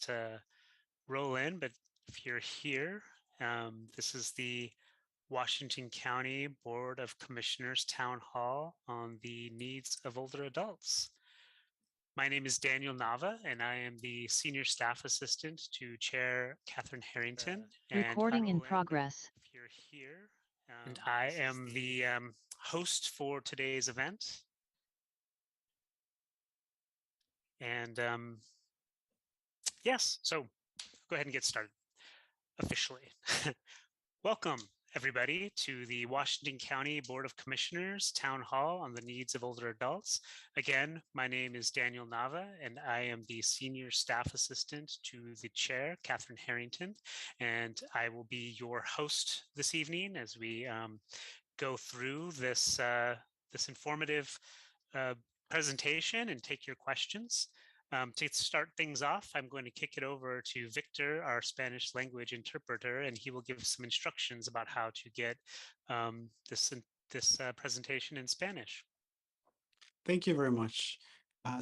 to roll in, but if you're here, this is the Washington County Board of Commissioners Town Hall on the needs of older adults. My name is Daniel Nava, and I am the Senior Staff Assistant to Chair Kathryn Harrington. Recording in progress. If you're here, and I am the host for today's event. And yes, so go ahead and get started officially. Welcome, everybody, to the Washington County Board of Commissioners Town Hall on the needs of older adults. Again, my name is Daniel Nava, and I am the Senior Staff Assistant to the Chair, Kathryn Harrington, and I will be your host this evening as we go through this, this informative presentation and take your questions. To start things off, I'm going to kick it over to Victor, our Spanish language interpreter, and he will give some instructions about how to get this presentation in Spanish. Thank you very much.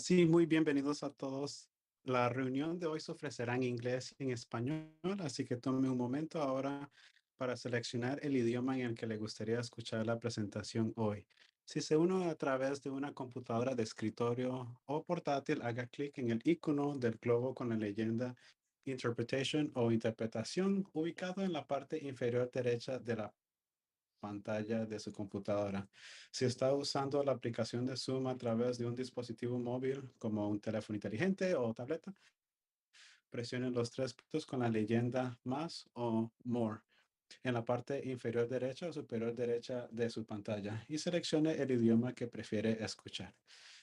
Sí, muy bienvenidos a todos. La reunión de hoy se ofrecerá en inglés y en español, así que tome un momento ahora para seleccionar el idioma en el que le gustaría escuchar la presentación hoy. Si se une a través de una computadora de escritorio o portátil, haga clic en el icono del globo con la leyenda Interpretation o Interpretación ubicado en la parte inferior derecha de la pantalla de su computadora. Si está usando la aplicación de Zoom a través de un dispositivo móvil como un teléfono inteligente o tableta, presione los tres puntos con la leyenda más o more en la parte inferior derecha o superior derecha de su pantalla y seleccione el idioma que prefiere escuchar.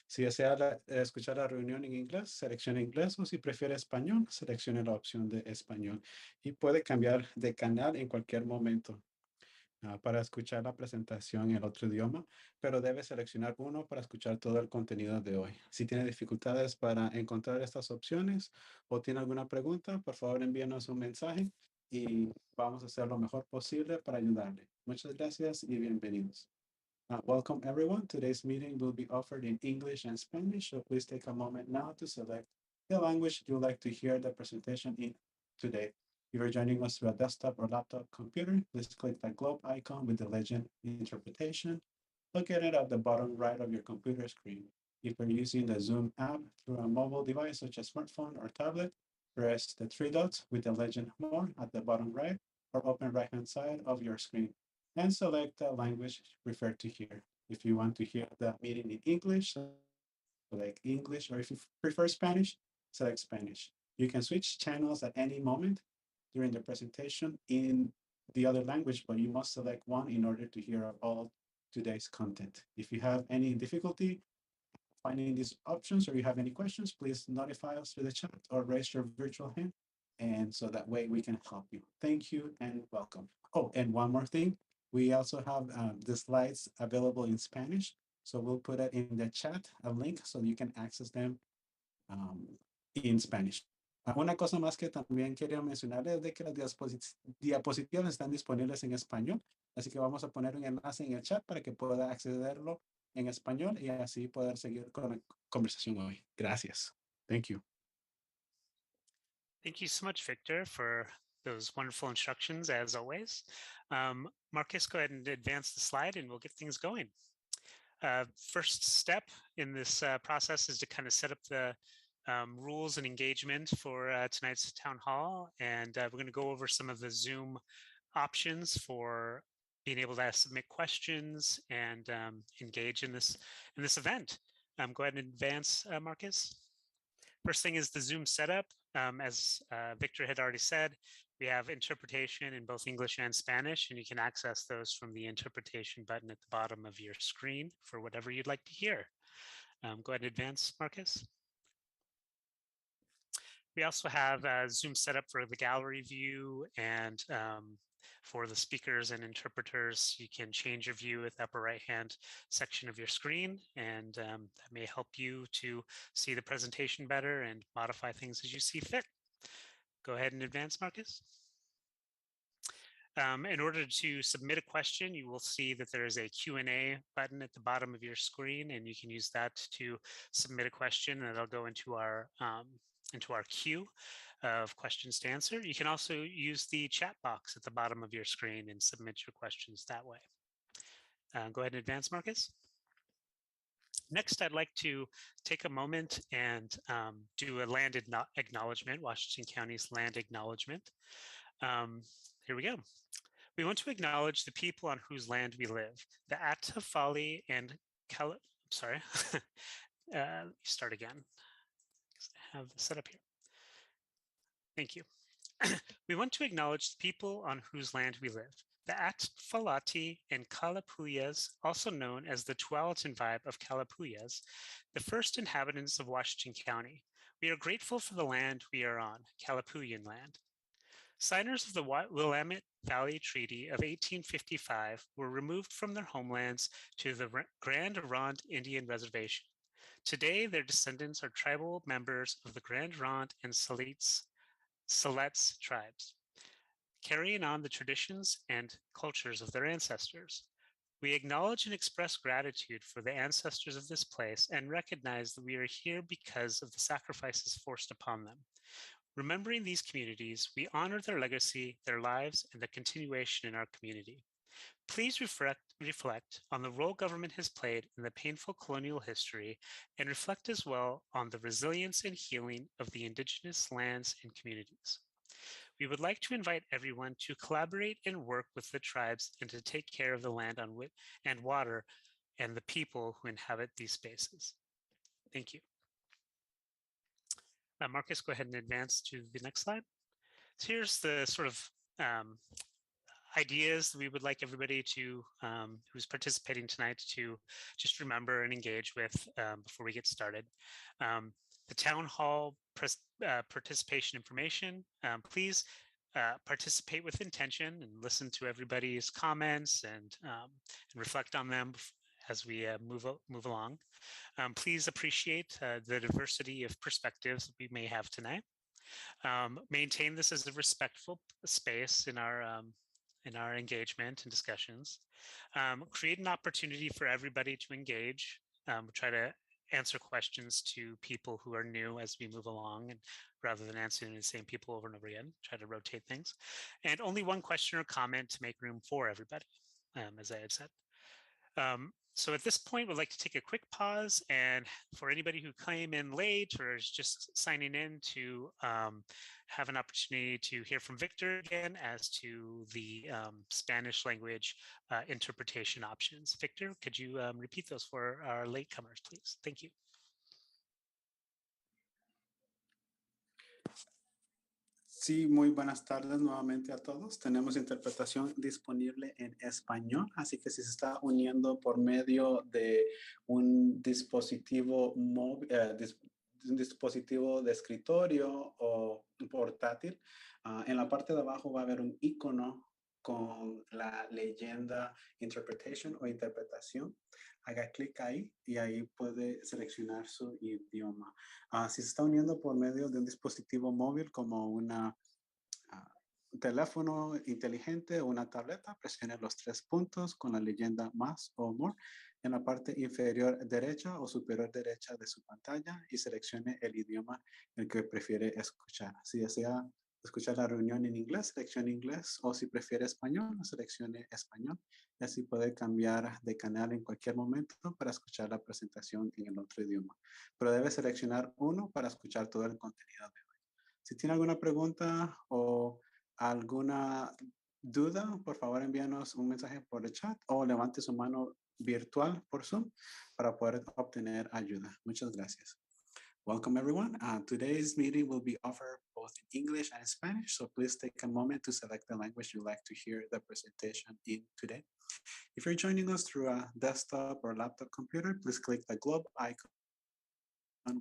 Si desea escuchar la reunión en inglés, seleccione inglés, o si prefiere español, seleccione la opción de español y puede cambiar de canal en cualquier momento para escuchar la presentación en otro idioma, pero debe seleccionar uno para escuchar todo el contenido de hoy. Si tiene dificultades para encontrar estas opciones o tiene alguna pregunta, por favor envíenos un mensaje y vamos a hacer lo mejor posible para ayudarle. Muchas gracias y bienvenidos. Welcome everyone. Today's meeting will be offered in English and Spanish, so please take a moment now to select the language you'd like to hear the presentation in today. If you're joining us through a desktop or laptop computer, please click the globe icon with the legend Interpretation located at the bottom right of your computer screen. If you're using the Zoom app through a mobile device such as smartphone or tablet, press the three dots with the legend More at the bottom right or upper right-hand side of your screen and select the language you prefer to hear. If you want to hear the meeting in English, select English, or if you prefer Spanish, select Spanish. You can switch channels at any moment during the presentation in the other language, but you must select one in order to hear all today's content. If you have any difficulty finding these options or you have any questions, please notify us through the chat or raise your virtual hand, and so that way we can help you. Thank you and welcome. Oh, and one more thing. We also have the slides available in Spanish, so we'll put it in the chat, a link, so you can access them in Spanish. Una cosa más que también quería mencionarles es de que las diapositivas están disponibles en español, así que vamos a poner un enlace en el chat para que pueda accederlo en español y así poder seguir con la conversación hoy. Gracias. Thank you. Thank you so much, Victor, for those wonderful instructions, as always. Marcus, go ahead and advance the slide and we'll get things going. First step in this process is to kind of set up the rules and engagement for tonight's town hall, and we're going to go over some of the Zoom options for being able to submit questions and engage in this event. Go ahead and advance, Marcus. First thing is the Zoom setup. As Victor had already said, we have interpretation in both English and Spanish, and you can access those from the interpretation button at the bottom of your screen for whatever you'd like to hear. Go ahead and advance, Marcus. We also have Zoom set up for the gallery view, and for the speakers and interpreters, you can change your view at the upper right-hand section of your screen, and that may help you to see the presentation better and modify things as you see fit. Go ahead and advance, Marcus. In order to submit a question, you will see that there is a Q&A button at the bottom of your screen, and you can use that to submit a question, and it'll go into our queue. of questions to answer. You can also use the chat box at the bottom of your screen and submit your questions that way. Go ahead and advance, Marcus. Next, I'd like to take a moment and do a land acknowledgement, Washington County's land acknowledgement. Here we go. We want to acknowledge the people on whose land we live, the Atafali and sorry, start again. I have the setup here. Thank you. We want to acknowledge the people on whose land we live, the Atfalati and Kalapuyas, also known as the Tualatin Tribe of Kalapuyas, the first inhabitants of Washington County. We are grateful for the land we are on, Kalapuyan land. Signers of the Willamette Valley Treaty of 1855 were removed from their homelands to the Grand Ronde Indian Reservation. Today, their descendants are tribal members of the Grand Ronde and Siletz tribes, carrying on the traditions and cultures of their ancestors. We acknowledge and express gratitude for the ancestors of this place and recognize that we are here because of the sacrifices forced upon them. Remembering these communities, we honor their legacy, their lives, and the continuation in our community. Please reflect on the role government has played in the painful colonial history and reflect as well on the resilience and healing of the Indigenous lands and communities. We would like to invite everyone to collaborate and work with the tribes and to take care of the land and water and the people who inhabit these spaces. Thank you. Marcus, go ahead and advance to the next slide. So here's the sort of ideas that we would like everybody to, who's participating tonight, to just remember and engage with before we get started. The town hall participation information, please participate with intention and listen to everybody's comments and reflect on them as we move along. Please appreciate the diversity of perspectives that we may have tonight. Maintain this as a respectful space in our engagement and discussions. Create an opportunity for everybody to engage. Try to answer questions to people who are new as we move along, and rather than answering the same people over and over again, try to rotate things. And only one question or comment to make room for everybody, as I had said. So at this point, we'd like to take a quick pause, and for anybody who came in late or is just signing in, to have an opportunity to hear from Victor again as to the Spanish language interpretation options. Victor, could you repeat those for our latecomers, please? Thank you. Sí, muy buenas tardes nuevamente a todos. Tenemos interpretación disponible en español, así que si se está uniendo por medio de un dispositivo móvil, un dispositivo de escritorio o portátil, en la parte de abajo va a haber un icono con la leyenda Interpretation o interpretación. Haga clic ahí y ahí puede seleccionar su idioma. Si se está uniendo por medio de un dispositivo móvil como un teléfono inteligente o una tableta, presione los 3 puntos con la leyenda más o more en la parte inferior derecha o superior derecha de su pantalla y seleccione el idioma en el que prefiere escuchar. Si desea escuchar la reunión en inglés, seleccione inglés, o si prefiere español, seleccione español, y así puede cambiar de canal en cualquier momento para escuchar la presentación en el otro idioma. Pero debe seleccionar uno para escuchar todo el contenido de hoy. Si tiene alguna pregunta o alguna duda, por favor envíanos un mensaje por el chat o levante su mano virtual por Zoom para poder obtener ayuda. Muchas gracias. Welcome everyone. Today's meeting will be offered both in English and Spanish, so please take a moment to select the language you'd like to hear the presentation in today. If you're joining us through a desktop or laptop computer, please click the globe icon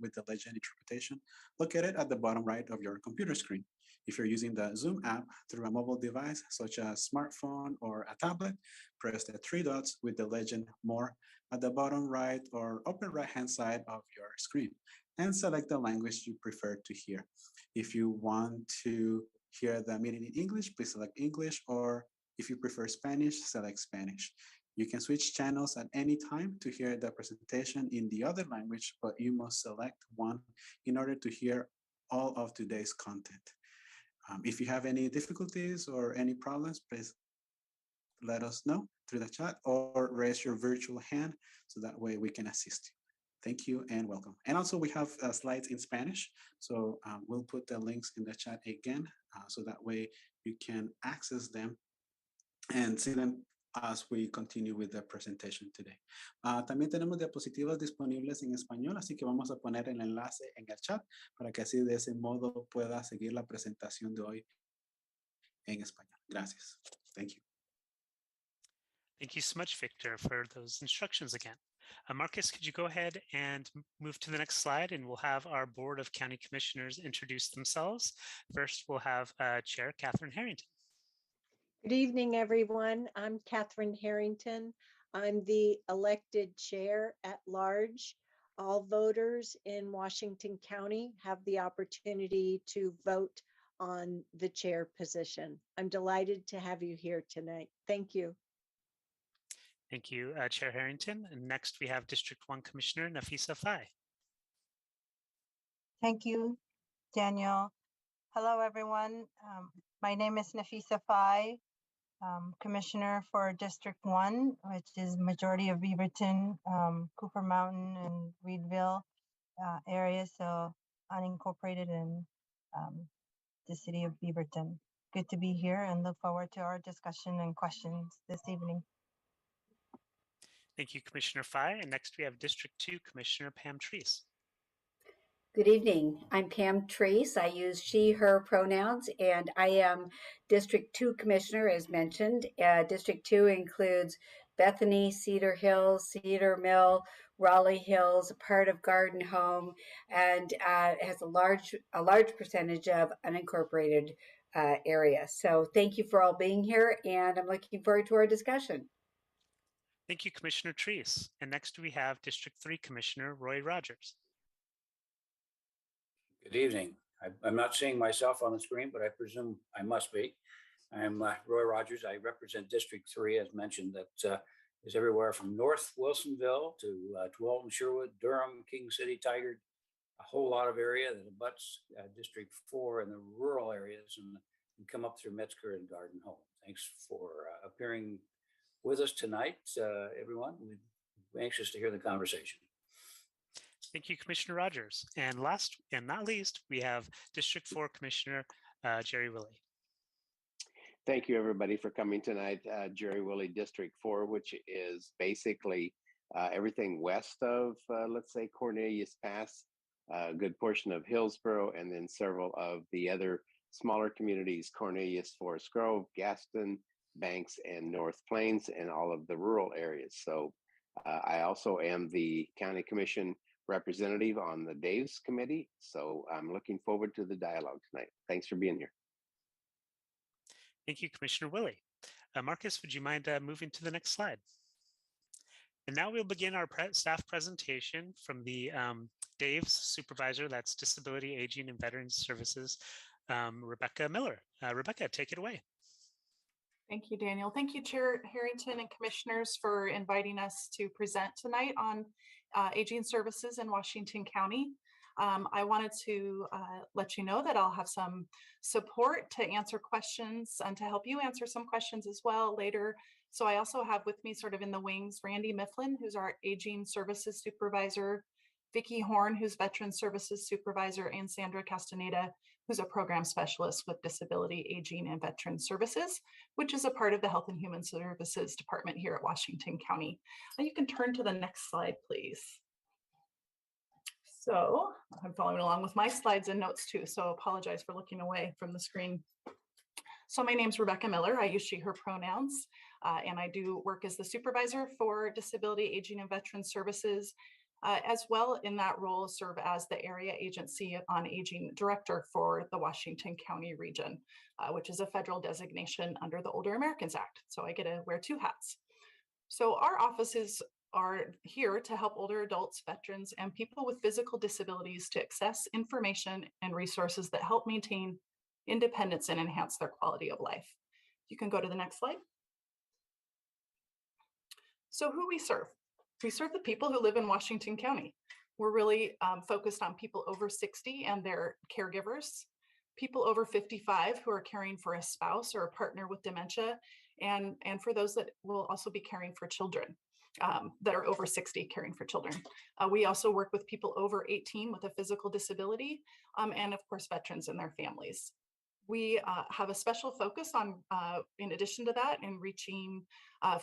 with the legend interpretation located at the bottom right of your computer screen. If you're using the Zoom app through a mobile device such as smartphone or a tablet, press the 3 dots with the legend more at the bottom right or upper right hand side of your screen and select the language you prefer to hear. If you want to hear the meeting in English, please select English, or if you prefer Spanish, select Spanish. You can switch channels at any time to hear the presentation in the other language, but you must select one in order to hear all of today's content. If you have any difficulties or any problems, please let us know through the chat or raise your virtual hand so that way we can assist you. Thank you and welcome. And also we have slides in Spanish. So we'll put the links in the chat again so that way you can access them and see them as we continue with the presentation today. También tenemos diapositivas disponibles en español, así que vamos a poner el enlace en el chat para que así de ese modo pueda seguir la presentación de hoy en español. Gracias. Thank you. Thank you so much, Victor, for those instructions again. Marcus, could you go ahead and move to the next slide, and we'll have our Board of County Commissioners introduce themselves. First, we'll have Chair Kathryn Harrington. Good evening, everyone. I'm Kathryn Harrington. I'm the elected chair at large. All voters in Washington County have the opportunity to vote on the chair position. I'm delighted to have you here tonight. Thank you. Thank you, Chair Harrington. And next, we have District 1 Commissioner Nafisa Faye. Thank you, Daniel. Hello, everyone. My name is Nafisa Faye, Commissioner for District 1, which is majority of Beaverton, Cooper Mountain, and Reedville area, so unincorporated in the city of Beaverton. Good to be here and look forward to our discussion and questions this evening. Thank you, Commissioner Faye. And next, we have District 2 Commissioner Pam Treece. Good evening. I'm Pam Treece. I use she, her pronouns, and I am District 2 Commissioner, as mentioned. District 2 includes Bethany, Cedar Hills, Cedar Mill, Raleigh Hills, a part of Garden Home, and has a large percentage of unincorporated area. So thank you for all being here, and I'm looking forward to our discussion. Thank you, Commissioner Treece. And next, we have District 3 Commissioner Roy Rogers. Good evening. I'm not seeing myself on the screen, but I presume I must be. I'm Roy Rogers. I represent District 3, as mentioned, that is everywhere from North Wilsonville to Walton, Sherwood, Durham, King City, Tigard, a whole lot of area that abuts District 4 in the rural areas and come up through Metzger and Garden Home. Thanks for appearing with us tonight, everyone. We're anxious to hear the conversation. Thank you, Commissioner Rogers. And last and not least, we have District 4 Commissioner Jerry Willey. Thank you, everybody, for coming tonight. Jerry Willey, District 4, which is basically everything west of, let's say, Cornelius Pass, a good portion of Hillsborough, and then several of the other smaller communities, Cornelius, Forest Grove, Gaston, Banks, and North Plains, and all of the rural areas. So I also am the County Commission representative on the Daves Committee. So I'm looking forward to the dialogue tonight. Thanks for being here. Thank you, Commissioner Willey. Marcus, would you mind moving to the next slide? And now we'll begin our staff presentation from the Daves supervisor, that's Disability, Aging, and Veterans Services, Rebecca Miller. Rebecca, take it away. Thank you, Daniel. Thank you, Chair Harrington and Commissioners, for inviting us to present tonight on aging services in Washington County. I wanted to let you know that I'll have some support to answer questions and to help you answer some questions as well later. So I also have with me, sort of in the wings, Randy Mifflin, who's our Aging Services Supervisor, Vicki Horn, who's Veteran Services Supervisor, and Sandra Castaneda, who's a Program Specialist with Disability, Aging, and Veteran Services, which is a part of the Health and Human Services Department here at Washington County. You can turn to the next slide, please. So I'm following along with my slides and notes too, so apologize for looking away from the screen. So my name's Rebecca Miller. I use she, her pronouns, and I do work as the supervisor for Disability, Aging, and Veteran Services. As well, in that role, serve as the Area Agency on Aging Director for the Washington County region, which is a federal designation under the Older Americans Act. So I get to wear two hats. So our offices are here to help older adults, veterans, and people with physical disabilities to access information and resources that help maintain independence and enhance their quality of life. You can go to the next slide. So who we serve. We serve the people who live in Washington County. We're really focused on people over 60 and their caregivers. people over 55 who are caring for a spouse or a partner with dementia, and for those that will also be caring for children that are over 60, caring for children. We also work with people over 18 with a physical disability, and of course, veterans and their families. We have a special focus on, in addition to that, in reaching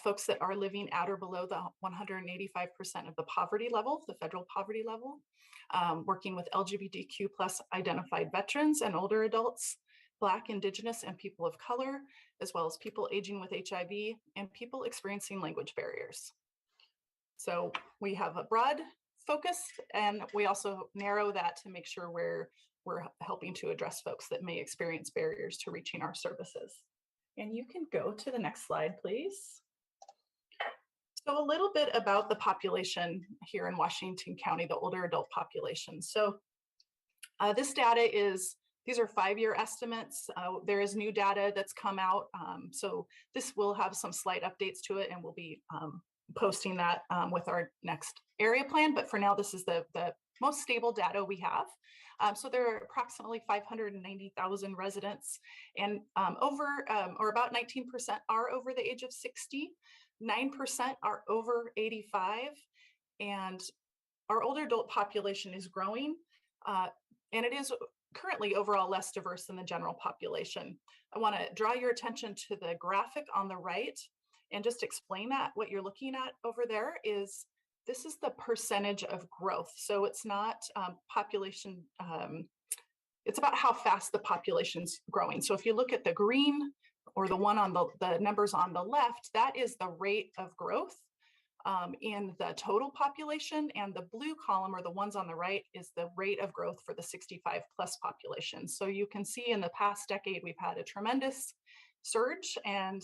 folks that are living at or below the 185% of the poverty level, the federal poverty level, working with LGBTQ+ identified veterans and older adults, Black, Indigenous, and people of color, as well as people aging with HIV and people experiencing language barriers. So we have a broad focus, and we also narrow that to make sure we're helping to address folks that may experience barriers to reaching our services. And you can go to the next slide, please. So a little bit about the population here in Washington County, the older adult population. So this data these are 5-year estimates. There is new data that's come out. So this will have some slight updates to it, and we'll be posting that with our next area plan. But for now, this is the most stable data we have. So there are approximately 590,000 residents, and or about 19% are over the age of 60, 9% are over 85, and our older adult population is growing, and it is currently overall less diverse than the general population. I want to draw your attention to the graphic on the right and just explain that. What you're looking at over there is, this is the percentage of growth. So it's not population, it's about how fast the population's growing. So if you look at the green, or the one on the numbers on the left, that is the rate of growth in the total population, and the blue column, or the ones on the right, is the rate of growth for the 65+ population. So you can see in the past decade, we've had a tremendous surge, and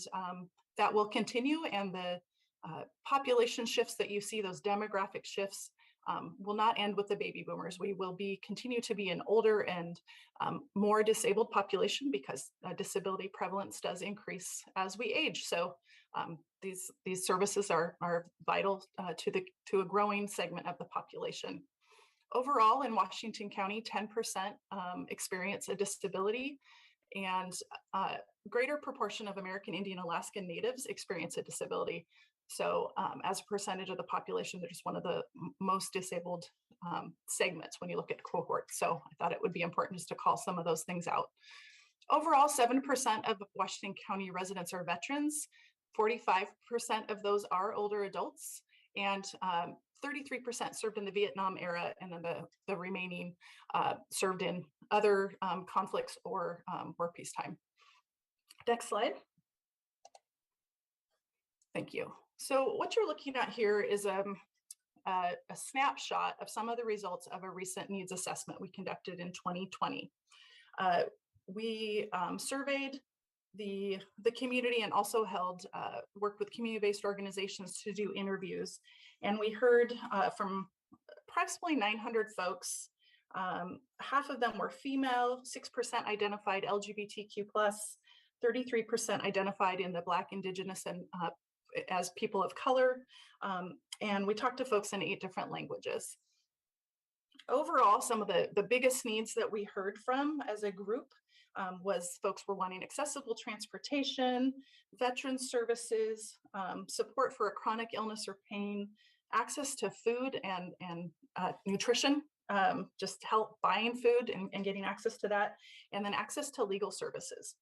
that will continue, and the population shifts that you see, those demographic shifts, will not end with the baby boomers. We will continue to be an older and more disabled population, because disability prevalence does increase as we age. So these services are vital to a growing segment of the population. Overall, in Washington County, 10% experience a disability, and greater proportion of American Indian Alaskan Natives experience a disability. So as a percentage of the population, they're just one of the most disabled segments when you look at cohorts. So I thought it would be important just to call some of those things out. Overall, 7% of Washington County residents are veterans, 45% of those are older adults, and 33% served in the Vietnam era, and then the remaining served in other conflicts or peacetime. Next slide. Thank you. So what you're looking at here is a snapshot of some of the results of a recent needs assessment we conducted in 2020. We surveyed the community, and also worked with community-based organizations to do interviews. And we heard from approximately 900 folks. Half of them were female, 6% identified LGBTQ+, 33% identified in the Black, Indigenous, and as people of color. And we talked to folks in 8 different languages. Overall, some of the biggest needs that we heard from as a group was folks were wanting accessible transportation, veteran services, support for a chronic illness or pain, access to food and nutrition, just help buying food and getting access to that, and then access to legal services.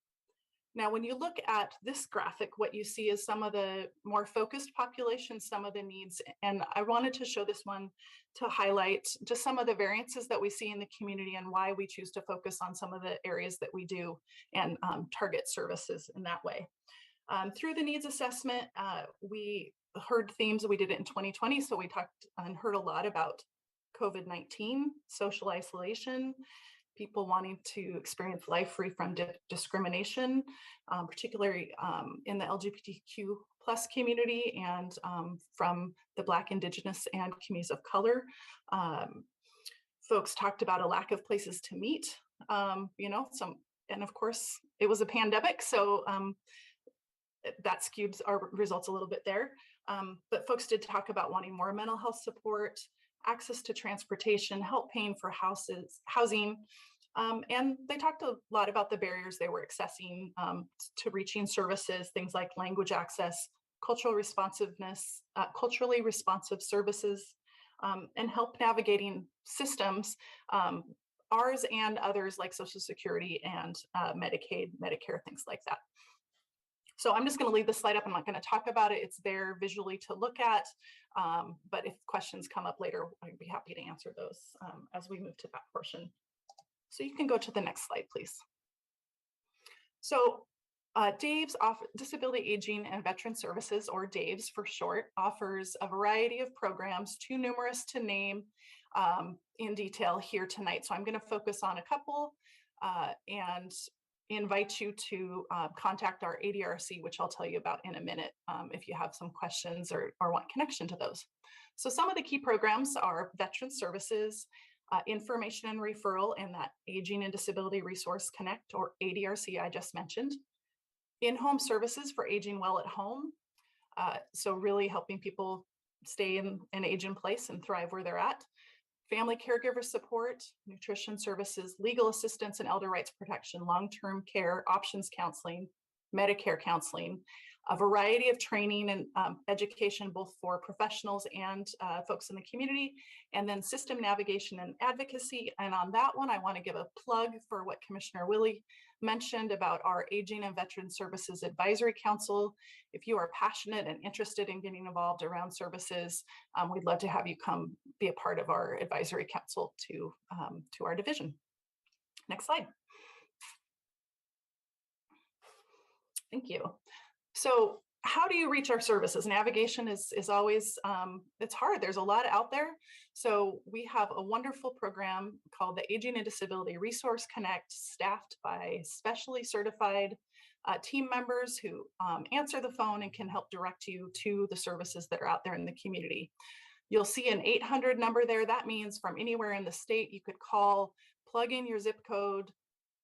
Now, when you look at this graphic, what you see is some of the more focused populations, some of the needs, and I wanted to show this one to highlight just some of the variances that we see in the community and why we choose to focus on some of the areas that we do and target services in that way. Through the needs assessment, we heard themes. We did it in 2020, so we talked and heard a lot about COVID-19, social isolation, people wanting to experience life free from discrimination, particularly in the LGBTQ+ community, and from the Black, Indigenous, and communities of color. Folks talked about a lack of places to meet, and of course it was a pandemic, so that skewed our results a little bit there. But folks did talk about wanting more mental health support, access to transportation, help paying for housing, And they talked a lot about the barriers they were accessing to reaching services, things like language access, culturally responsive services, and help navigating systems, ours and others like Social Security and Medicaid, Medicare, things like that. So I'm just going to leave the slide up. I'm not going to talk about it. It's there visually to look at. But if questions come up later, I'd be happy to answer those as we move to that portion. So you can go to the next slide, please. So DAVES, Disability Aging and Veteran Services, or DAVES for short, offers a variety of programs, too numerous to name in detail here tonight. So I'm going to focus on a couple and invite you to contact our ADRC, which I'll tell you about in a minute if you have some questions or want connection to those. So some of the key programs are Veteran Services, information and referral, and that Aging and Disability Resource Connect, or ADRC I just mentioned. In-home services for aging well at home. So really helping people stay and age in place and thrive where they're at. Family caregiver support, nutrition services, legal assistance and elder rights protection, long-term care, options counseling, Medicare counseling, a variety of training and education, both for professionals and folks in the community, and then system navigation and advocacy. And on that one, I want to give a plug for what Commissioner Willey mentioned about our Aging and Veteran Services Advisory Council. If you are passionate and interested in getting involved around services, we'd love to have you come be a part of our advisory council to our division. Next slide. Thank you. So how do you reach our services? Navigation is always, it's hard. There's a lot out there. So we have a wonderful program called the Aging and Disability Resource Connect, staffed by specially certified team members who answer the phone and can help direct you to the services that are out there in the community. You'll see an 800 number there. That means from anywhere in the state, you could call, plug in your zip code,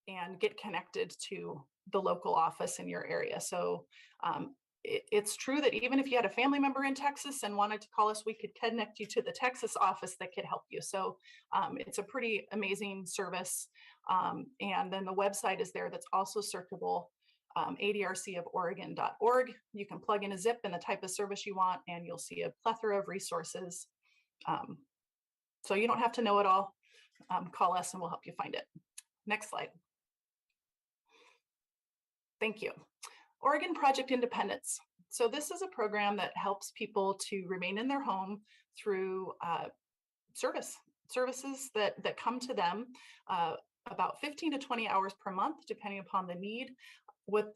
and get connected to the local office in your area. So it's true that even if you had a family member in Texas and wanted to call us, we could connect you to the Texas office that could help you. So it's a pretty amazing service. And then the website is there that's also searchable, adrcoforegon.org. You can plug in a zip and the type of service you want, and you'll see a plethora of resources. So you don't have to know it all. Call us and we'll help you find it. Next slide. Thank you. Oregon Project Independence. So this is a program that helps people to remain in their home through services that come to them about 15 to 20 hours per month, depending upon the need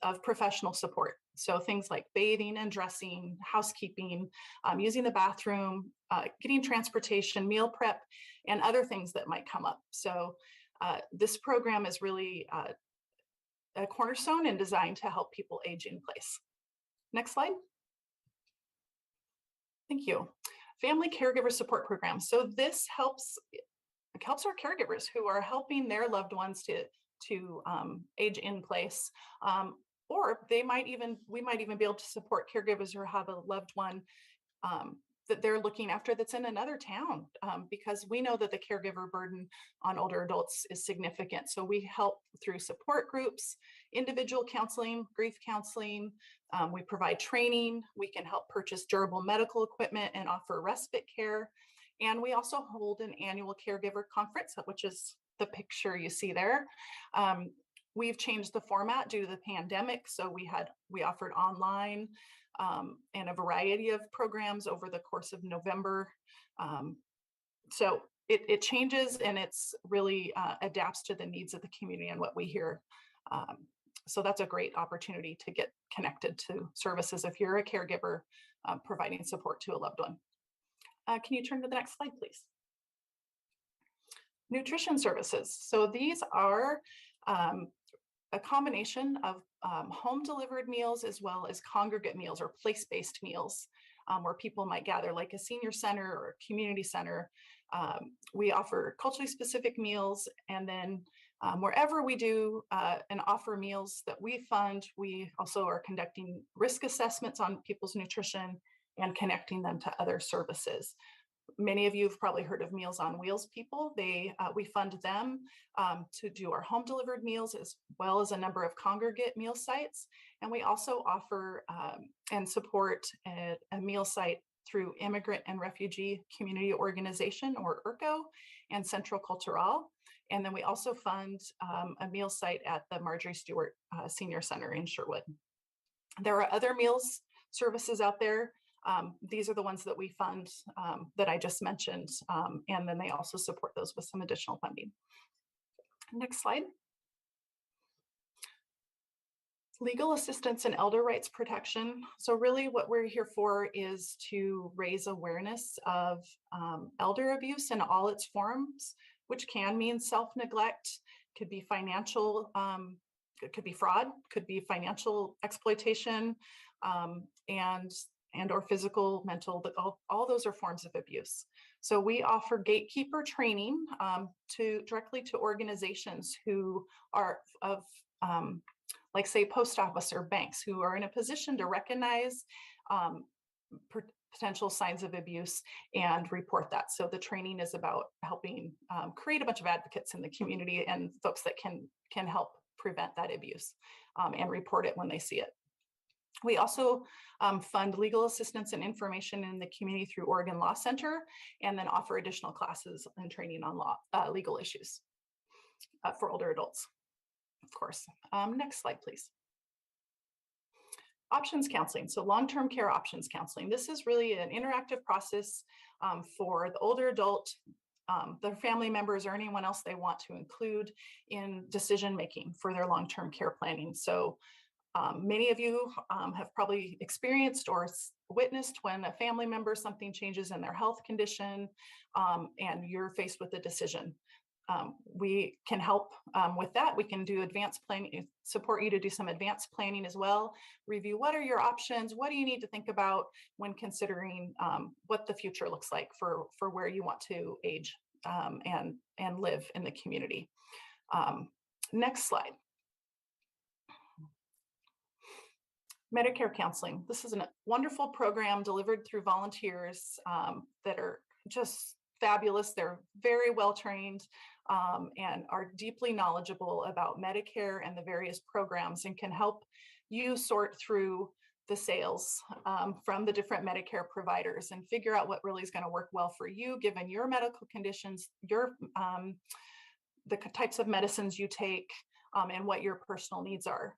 of professional support. So things like bathing and dressing, housekeeping, using the bathroom, getting transportation, meal prep, and other things that might come up. So this program is really a cornerstone and designed to help people age in place. Next slide. Thank you. Family Caregiver Support Program. So this helps our caregivers who are helping their loved ones to age in place. Or we might even be able to support caregivers who have a loved one that they're looking after that's in another town, because we know that the caregiver burden on older adults is significant. So we help through support groups, individual counseling, grief counseling. We provide training. We can help purchase durable medical equipment and offer respite care. And we also hold an annual Caregiver Conference, which is the picture you see there. We've changed the format due to the pandemic. So we offered online and a variety of programs over the course of November. So it changes, and it's really adapts to the needs of the community and what we hear. So that's a great opportunity to get connected to services if you're a caregiver providing support to a loved one. Can you turn to the next slide, please? Nutrition services. So these are a combination of home delivered meals as well as congregate meals or place-based meals where people might gather, like a senior center or a community center. We offer culturally specific meals, and then wherever we do and offer meals that we fund, we also are conducting risk assessments on people's nutrition and connecting them to other services. Many of you have probably heard of Meals on Wheels people. We fund them to do our home delivered meals, as well as a number of congregate meal sites. And we also offer and support a meal site through Immigrant and Refugee Community Organization, or IRCO, and Central Cultural. And then we also fund a meal site at the Marjorie Stewart Senior Center in Sherwood. There are other meals services out there. These are the ones that we fund that I just mentioned. And then they also support those with some additional funding. Next slide. Legal assistance and elder rights protection. So really what we're here for is to raise awareness of elder abuse in all its forms, which can mean self-neglect, could be financial, it could be fraud, could be financial exploitation, and or physical, mental, but all those are forms of abuse. So we offer gatekeeper training directly to organizations who are of, like say post office or banks, who are in a position to recognize potential signs of abuse and report that. So the training is about helping create a bunch of advocates in the community and folks that can help prevent that abuse and report it when they see it. We also fund legal assistance and information in the community through Oregon Law Center, and then offer additional classes and training on legal issues for older adults, of course. Next slide, please. Options counseling, so long-term care options counseling. This is really an interactive process for the older adult, their family members, or anyone else they want to include in decision-making for their long-term care planning. So many of you have probably experienced or witnessed when a family member, something changes in their health condition, and you're faced with a decision. We can help with that. We can do advanced planning, support you to do some advanced planning as well. Review what are your options, what do you need to think about when considering what the future looks like for where you want to age and live in the community. Next slide. Medicare Counseling. This is a wonderful program delivered through volunteers that are just fabulous. They're very well trained and are deeply knowledgeable about Medicare and the various programs, and can help you sort through the sales from the different Medicare providers and figure out what really is going to work well for you, given your medical conditions, your the types of medicines you take, and what your personal needs are.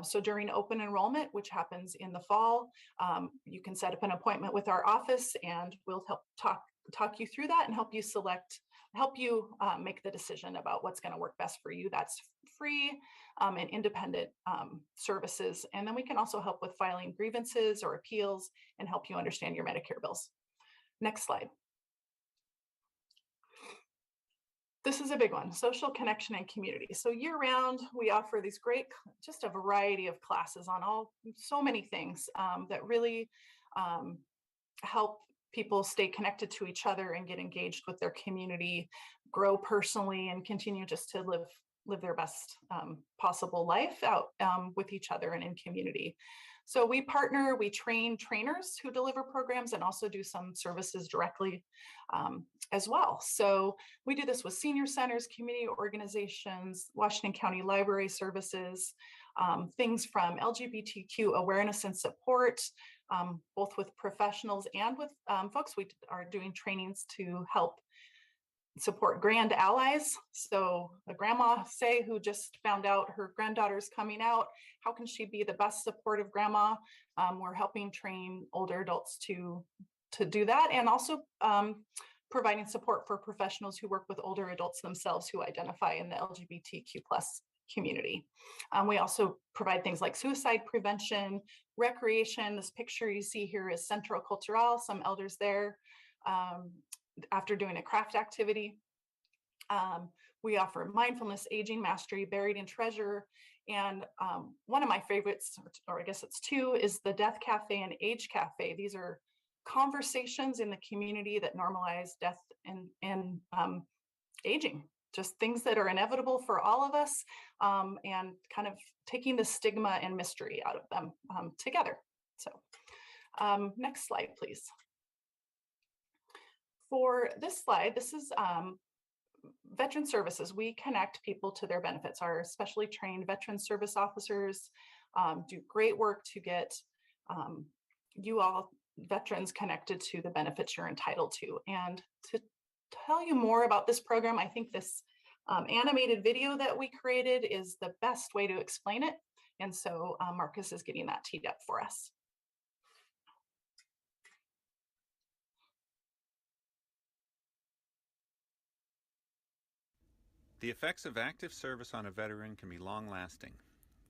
So during open enrollment, which happens in the fall, you can set up an appointment with our office, and we'll help talk you through that and help you make the decision about what's going to work best for you. That's free and independent services. And then we can also help with filing grievances or appeals and help you understand your Medicare bills. Next slide. This is a big one, social connection and community. So year round, we offer these great, just a variety of classes on so many things that really help people stay connected to each other and get engaged with their community, grow personally, and continue just to live their best possible life out with each other and in community. So we train trainers who deliver programs and also do some services directly as well. So we do this with senior centers, community organizations, Washington County Library Services, things from LGBTQ awareness and support, both with professionals and with folks. We are doing trainings to help support grand allies. So a grandma, say, who just found out her granddaughter's coming out, how can she be the best supportive grandma? We're helping train older adults to do that, and also providing support for professionals who work with older adults themselves who identify in the LGBTQ+ community. We also provide things like suicide prevention, recreation. This picture you see here is Central Cultural, some elders there after doing a craft activity. We offer mindfulness, aging mastery, buried in treasure. And one of my favorites, or I guess it's two, is the Death Cafe and Age Cafe. These are conversations in the community that normalize death and aging, just things that are inevitable for all of us, and kind of taking the stigma and mystery out of them together. So next slide, please. For this slide, this is veteran services. We connect people to their benefits. Our specially trained veteran service officers do great work to get you all veterans connected to the benefits you're entitled to. And to tell you more about this program, I think this animated video that we created is the best way to explain it. And so Marcus is getting that teed up for us. The effects of active service on a veteran can be long-lasting.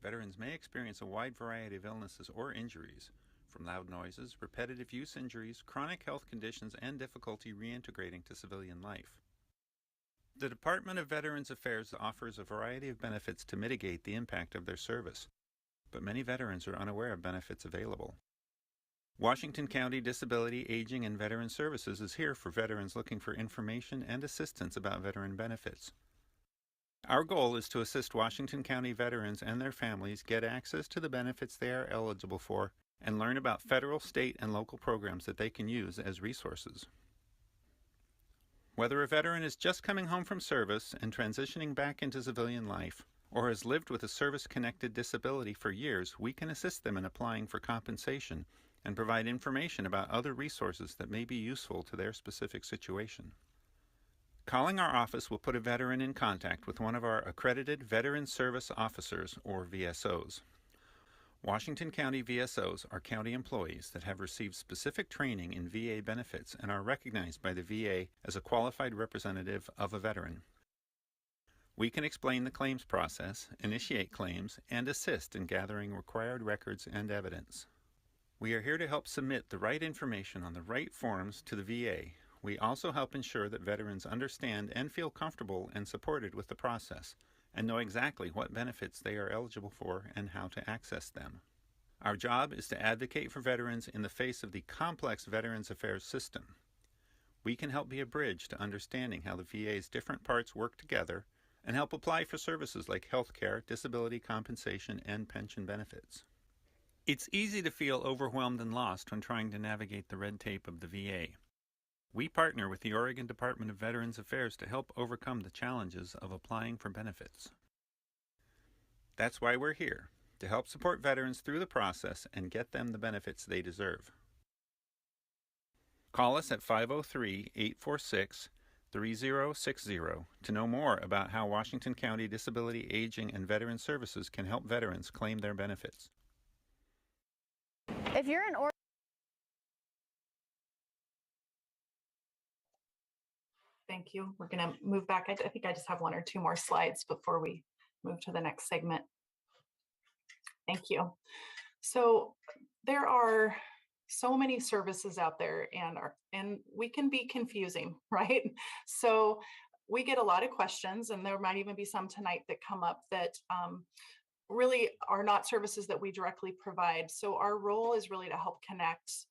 Veterans may experience a wide variety of illnesses or injuries, from loud noises, repetitive use injuries, chronic health conditions, and difficulty reintegrating to civilian life. The Department of Veterans Affairs offers a variety of benefits to mitigate the impact of their service, but many veterans are unaware of benefits available. Washington County Disability, Aging, and Veteran Services is here for veterans looking for information and assistance about veteran benefits. Our goal is to assist Washington County veterans and their families get access to the benefits they are eligible for and learn about federal, state, and local programs that they can use as resources. Whether a veteran is just coming home from service and transitioning back into civilian life, or has lived with a service-connected disability for years, we can assist them in applying for compensation and provide information about other resources that may be useful to their specific situation. Calling our office will put a veteran in contact with one of our accredited Veteran Service Officers, or VSOs. Washington County VSOs are county employees that have received specific training in VA benefits and are recognized by the VA as a qualified representative of a veteran. We can explain the claims process, initiate claims, and assist in gathering required records and evidence. We are here to help submit the right information on the right forms to the VA. We also help ensure that veterans understand and feel comfortable and supported with the process, and know exactly what benefits they are eligible for and how to access them. Our job is to advocate for veterans in the face of the complex Veterans Affairs system. We can help be a bridge to understanding how the VA's different parts work together and help apply for services like health care, disability compensation, and pension benefits. It's easy to feel overwhelmed and lost when trying to navigate the red tape of the VA. We partner with the Oregon Department of Veterans Affairs to help overcome the challenges of applying for benefits. That's why we're here, to help support veterans through the process and get them the benefits they deserve. Call us at 503-846-3060 to know more about how Washington County Disability, Aging, and Veteran Services can help veterans claim their benefits. If you're in Thank you. We're going to move back. I think I just have one or two more slides before we move to the next segment. Thank you. So there are so many services out there, and we can be confusing, right? So we get a lot of questions, and there might even be some tonight that come up that really are not services that we directly provide. So our role is really to help connect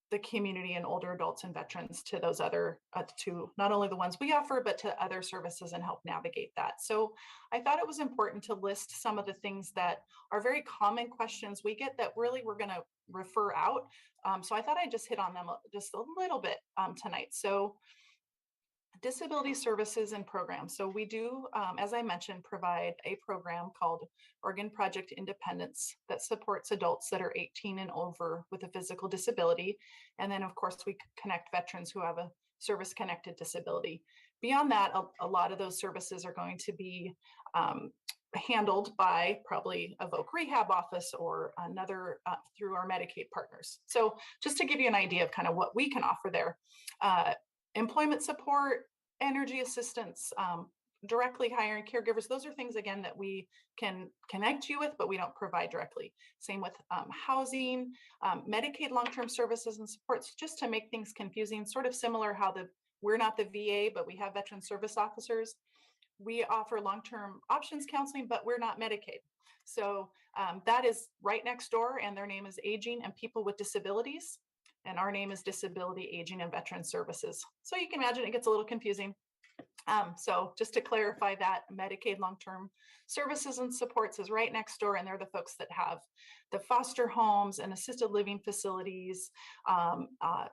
the community and older adults and veterans to those other, to not only the ones we offer, but to other services and help navigate that. So I thought it was important to list some of the things that are very common questions we get that really we're going to refer out. So I thought I'd just hit on them just a little bit tonight. So disability services and programs. So we do, as I mentioned, provide a program called Oregon Project Independence that supports adults that are 18 and over with a physical disability. And then of course we connect veterans who have a service-connected disability. Beyond that, a lot of those services are going to be handled by probably a voc rehab office or another through our Medicaid partners. So just to give you an idea of kind of what we can offer there. Employment support, energy assistance, directly hiring caregivers. Those are things, again, that we can connect you with, but we don't provide directly. Same with housing, Medicaid long-term services and supports, just to make things confusing, sort of similar how we're not the VA, but we have veteran service officers. We offer long-term options counseling, but we're not Medicaid. So that is right next door, and their name is Aging and People with Disabilities. And our name is Disability, Aging, and Veteran Services. So you can imagine it gets a little confusing. So just to clarify that, Medicaid long-term services and supports is right next door, and they're the folks that have the foster homes and assisted living facilities,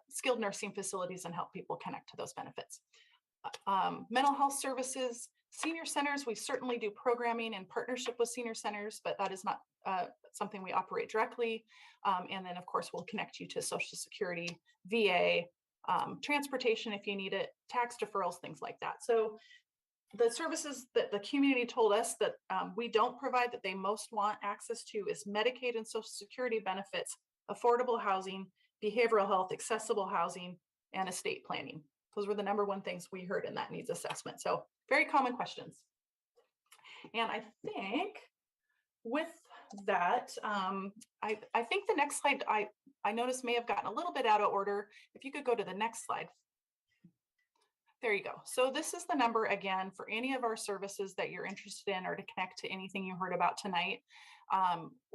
skilled nursing facilities, and help people connect to those benefits. Mental health services, senior centers, we certainly do programming in partnership with senior centers, but that is not something we operate directly. And then of course, we'll connect you to Social Security, VA, transportation if you need it, tax deferrals, things like that. So the services that the community told us that we don't provide that they most want access to is Medicaid and Social Security benefits, affordable housing, behavioral health, accessible housing, and estate planning. Those were the #1 things we heard in that needs assessment. So very common questions. And I think with that, I think the next slide I noticed may have gotten a little bit out of order. If you could go to the next slide. There you go. So this is the number again for any of our services that you're interested in or to connect to anything you heard about tonight.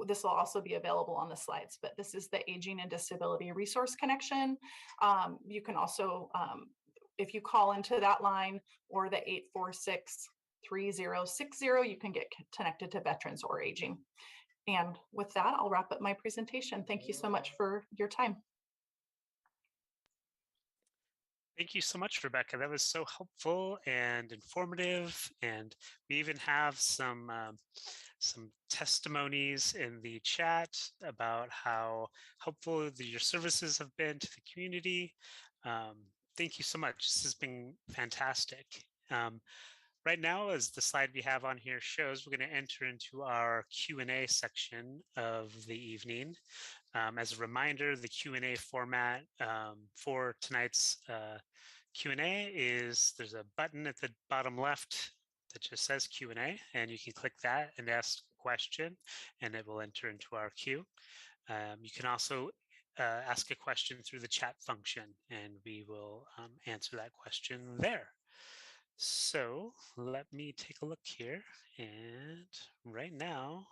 This will also be available on the slides, but this is the Aging and Disability Resource Connection. You can also, if you call into that line or the 846-3060, you can get connected to veterans or aging. And with that, I'll wrap up my presentation. Thank you so much for your time. Thank you so much, Rebecca. That was so helpful and informative. And we even have some testimonies in the chat about how helpful your services have been to the community. Thank you so much. This has been fantastic. Right now, as the slide we have on here shows, we're going to enter into our Q&A section of the evening. As a reminder, the Q&A format for tonight's Q&A is there's a button at the bottom left that just says Q&A, and you can click that and ask a question, and it will enter into our queue. You can also ask a question through the chat function, and we will answer that question there. So let me take a look here, and right now,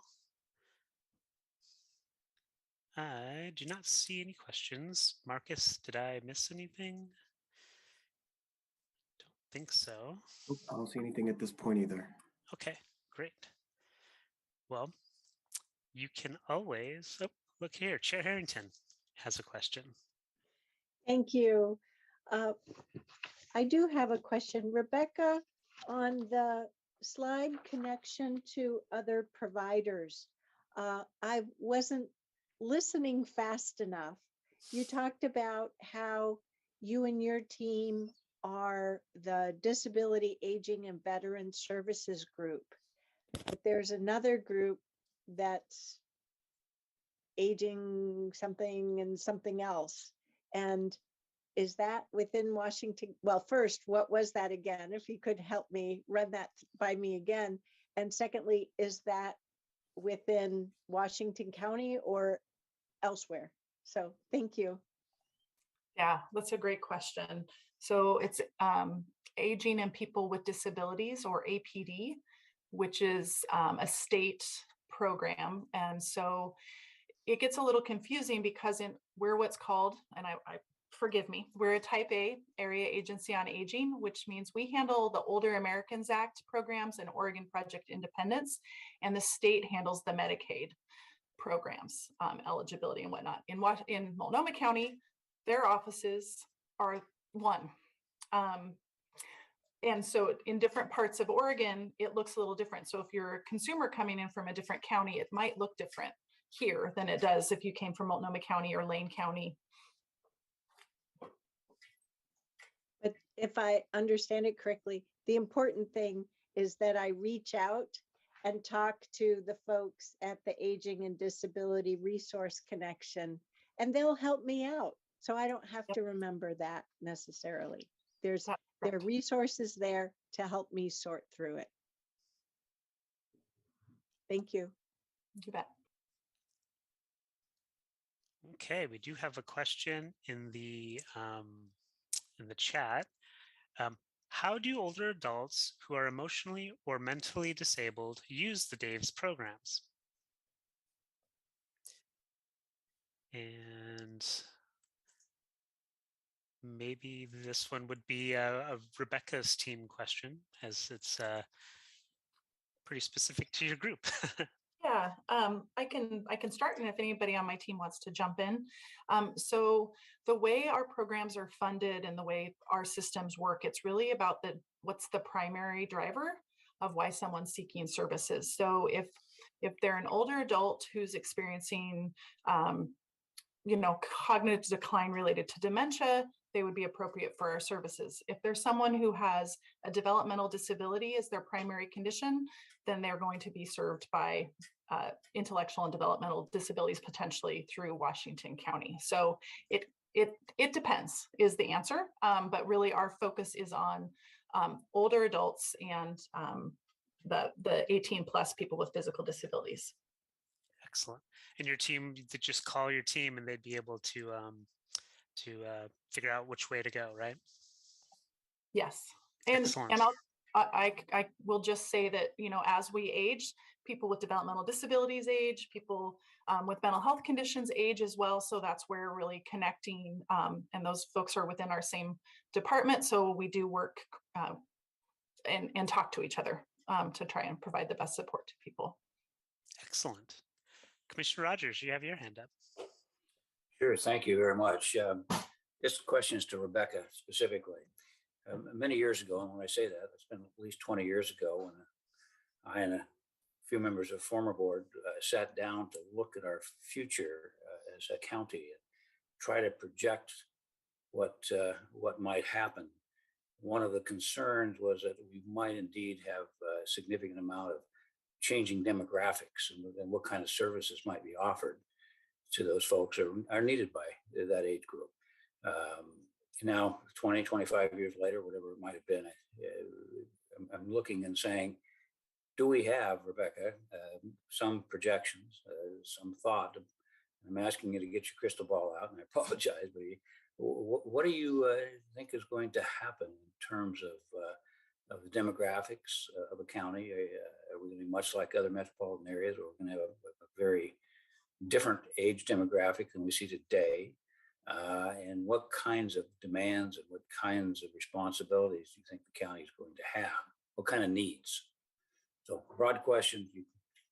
I do not see any questions. Marcus, did I miss anything? Don't think so. Nope, I don't see anything at this point either. Okay, great. Well, you can always, oh, look here, Chair Harrington has a question. Thank you. I do have a question. Rebecca, on the slide connection to other providers, I wasn't listening fast enough. You talked about how you and your team are the Disability, Aging, and Veteran Services group, but there's another group that's aging something and something else. And is that within Washington? Well, first, what was that again? If you could help me run that by me again. And secondly, is that within Washington County or elsewhere? So thank you. Yeah, that's a great question. So it's Aging and People with Disabilities, or APD, which is a state program. And so it gets a little confusing because we're what's called, and I forgive me, we're a Type A area agency on aging, which means we handle the Older Americans Act programs and Oregon Project Independence, and the state handles the Medicaid programs, eligibility and whatnot. In Multnomah County, their offices are one. And so in different parts of Oregon, it looks a little different. So if you're a consumer coming in from a different county, it might look different here than it does if you came from Multnomah County or Lane County. But if I understand it correctly, the important thing is that I reach out and talk to the folks at the Aging and Disability Resource Connection, and they'll help me out. So I don't have to remember that necessarily. There are resources there to help me sort through it. Thank you. You bet. Okay, we do have a question in the chat. How do older adults who are emotionally or mentally disabled use the DAVES programs? And maybe this one would be a Rebecca's team question, as it's pretty specific to your group. Yeah, I can start, and if anybody on my team wants to jump in. So the way our programs are funded and the way our systems work, it's really about what's the primary driver of why someone's seeking services. So if they're an older adult who's experiencing cognitive decline related to dementia, they would be appropriate for our services. If there's someone who has a developmental disability as their primary condition, then they're going to be served by intellectual and developmental disabilities, potentially through Washington County. So it depends is the answer, but really our focus is on older adults and the 18 plus people with physical disabilities. Excellent. And your team, you could just call your team and they'd be able to figure out which way to go, right? Yes. And excellent. And I will just say that, as we age, people with developmental disabilities age, people with mental health conditions age as well. So that's where really connecting, and those folks are within our same department. So we do work and talk to each other to try and provide the best support to people. Excellent. Commissioner Rogers, you have your hand up. Sure, thank you very much. This question is to Rebecca specifically. Many years ago, and when I say that, it's been at least 20 years ago, when I and a few members of the former board sat down to look at our future as a county and try to project what might happen. One of the concerns was that we might indeed have a significant amount of changing demographics and what kind of services might be offered to those folks who are needed by that age group. Now, 20, 25 years later, whatever it might have been, I'm looking and saying, do we have, Rebecca, some projections, some thought? I'm asking you to get your crystal ball out, and I apologize, but what do you think is going to happen in terms of the demographics of a county? Are we going to be much like other metropolitan areas, or are we going to have a very different age demographic than we see today? And what kinds of demands and what kinds of responsibilities do you think the county is going to have? What kind of needs? So broad question, you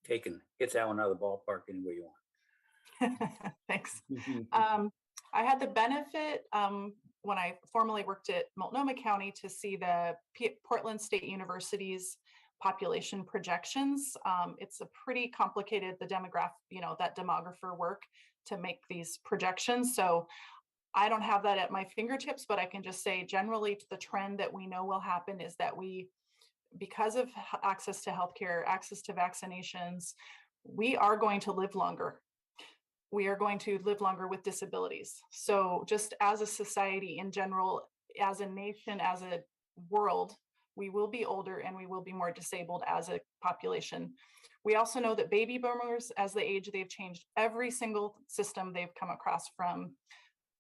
take and hit that one out of the ballpark any way you want. Thanks. I had the benefit when I formerly worked at Multnomah County to see the Portland State University's population projections. It's a pretty complicated, that demographer work to make these projections. So I don't have that at my fingertips, but I can just say generally the trend that we know will happen is that because of access to healthcare, access to vaccinations, we are going to live longer. We are going to live longer with disabilities. So just as a society in general, as a nation, as a world, we will be older and we will be more disabled as a population. We also know that baby boomers, as they age, they've changed every single system they've come across, from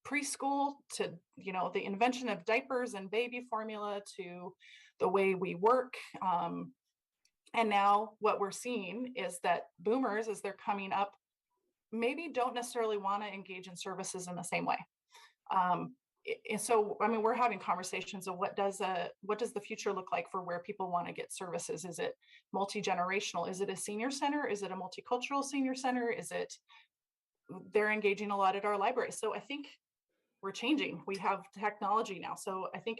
preschool to the invention of diapers and baby formula to the way we work. And now what we're seeing is that boomers, as they're coming up, maybe don't necessarily want to engage in services in the same way. And so, we're having conversations of what does the future look like for where people want to get services? Is it multi-generational? Is it a senior center? Is it a multicultural senior center? Is it they're engaging a lot at our library? So I think we're changing. We have technology now. So I think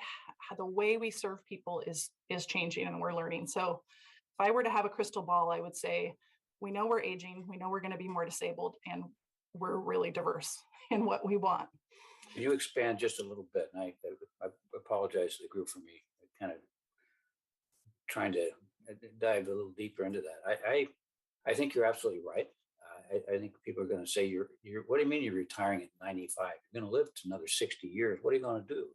the way we serve people is changing, and we're learning. So if I were to have a crystal ball, I would say, we know we're aging, we know we're going to be more disabled, and we're really diverse in what we want. Can you expand just a little bit? And I apologize to the group for me kind of trying to dive a little deeper into that. I think you're absolutely right. I think people are going to say, you're what do you mean you're retiring at 95? You're going to live to another 60 years. What are you going to do?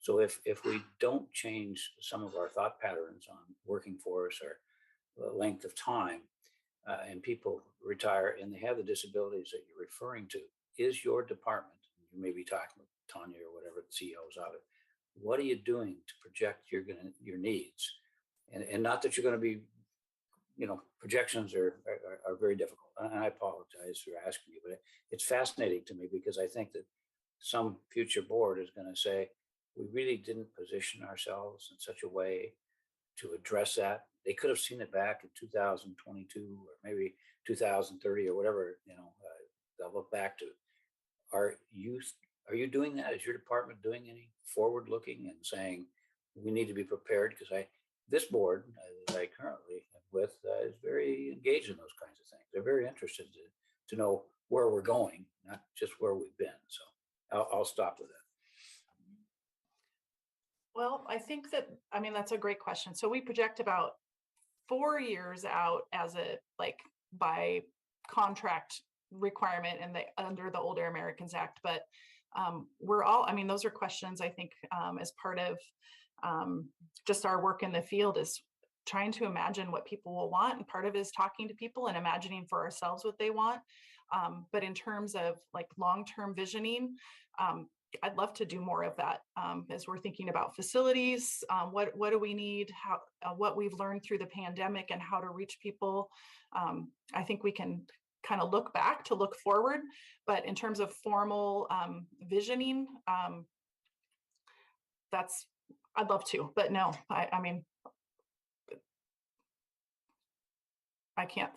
So if we don't change some of our thought patterns on working force or length of time, and people retire and they have the disabilities that you're referring to, is your department, you may be talking with Tanya or whatever the CEOs of it, what are you doing to project your needs? And not that you're going to be, projections are very difficult. And I apologize for asking you, but it's fascinating to me, because I think that some future board is going to say, we really didn't position ourselves in such a way to address that. They could have seen it back in 2022 or maybe 2030 or whatever, they'll look back to. Are you doing that? Is your department doing any forward looking and saying we need to be prepared? Because this board that I currently am with is very engaged in those kinds of things. They're very interested to know where we're going, not just where we've been. So I'll stop with that. Well, I think that's a great question. So we project about 4 years out as by contract requirement and under the Older Americans Act. But those are questions I think as part of just our work in the field is trying to imagine what people will want. And part of it is talking to people and imagining for ourselves what they want. But in terms of long-term visioning, I'd love to do more of that as we're thinking about facilities. What do we need? What we've learned through the pandemic and how to reach people. I think we can kind of look back to look forward, but in terms of formal visioning, I'd love to, but no, I can't,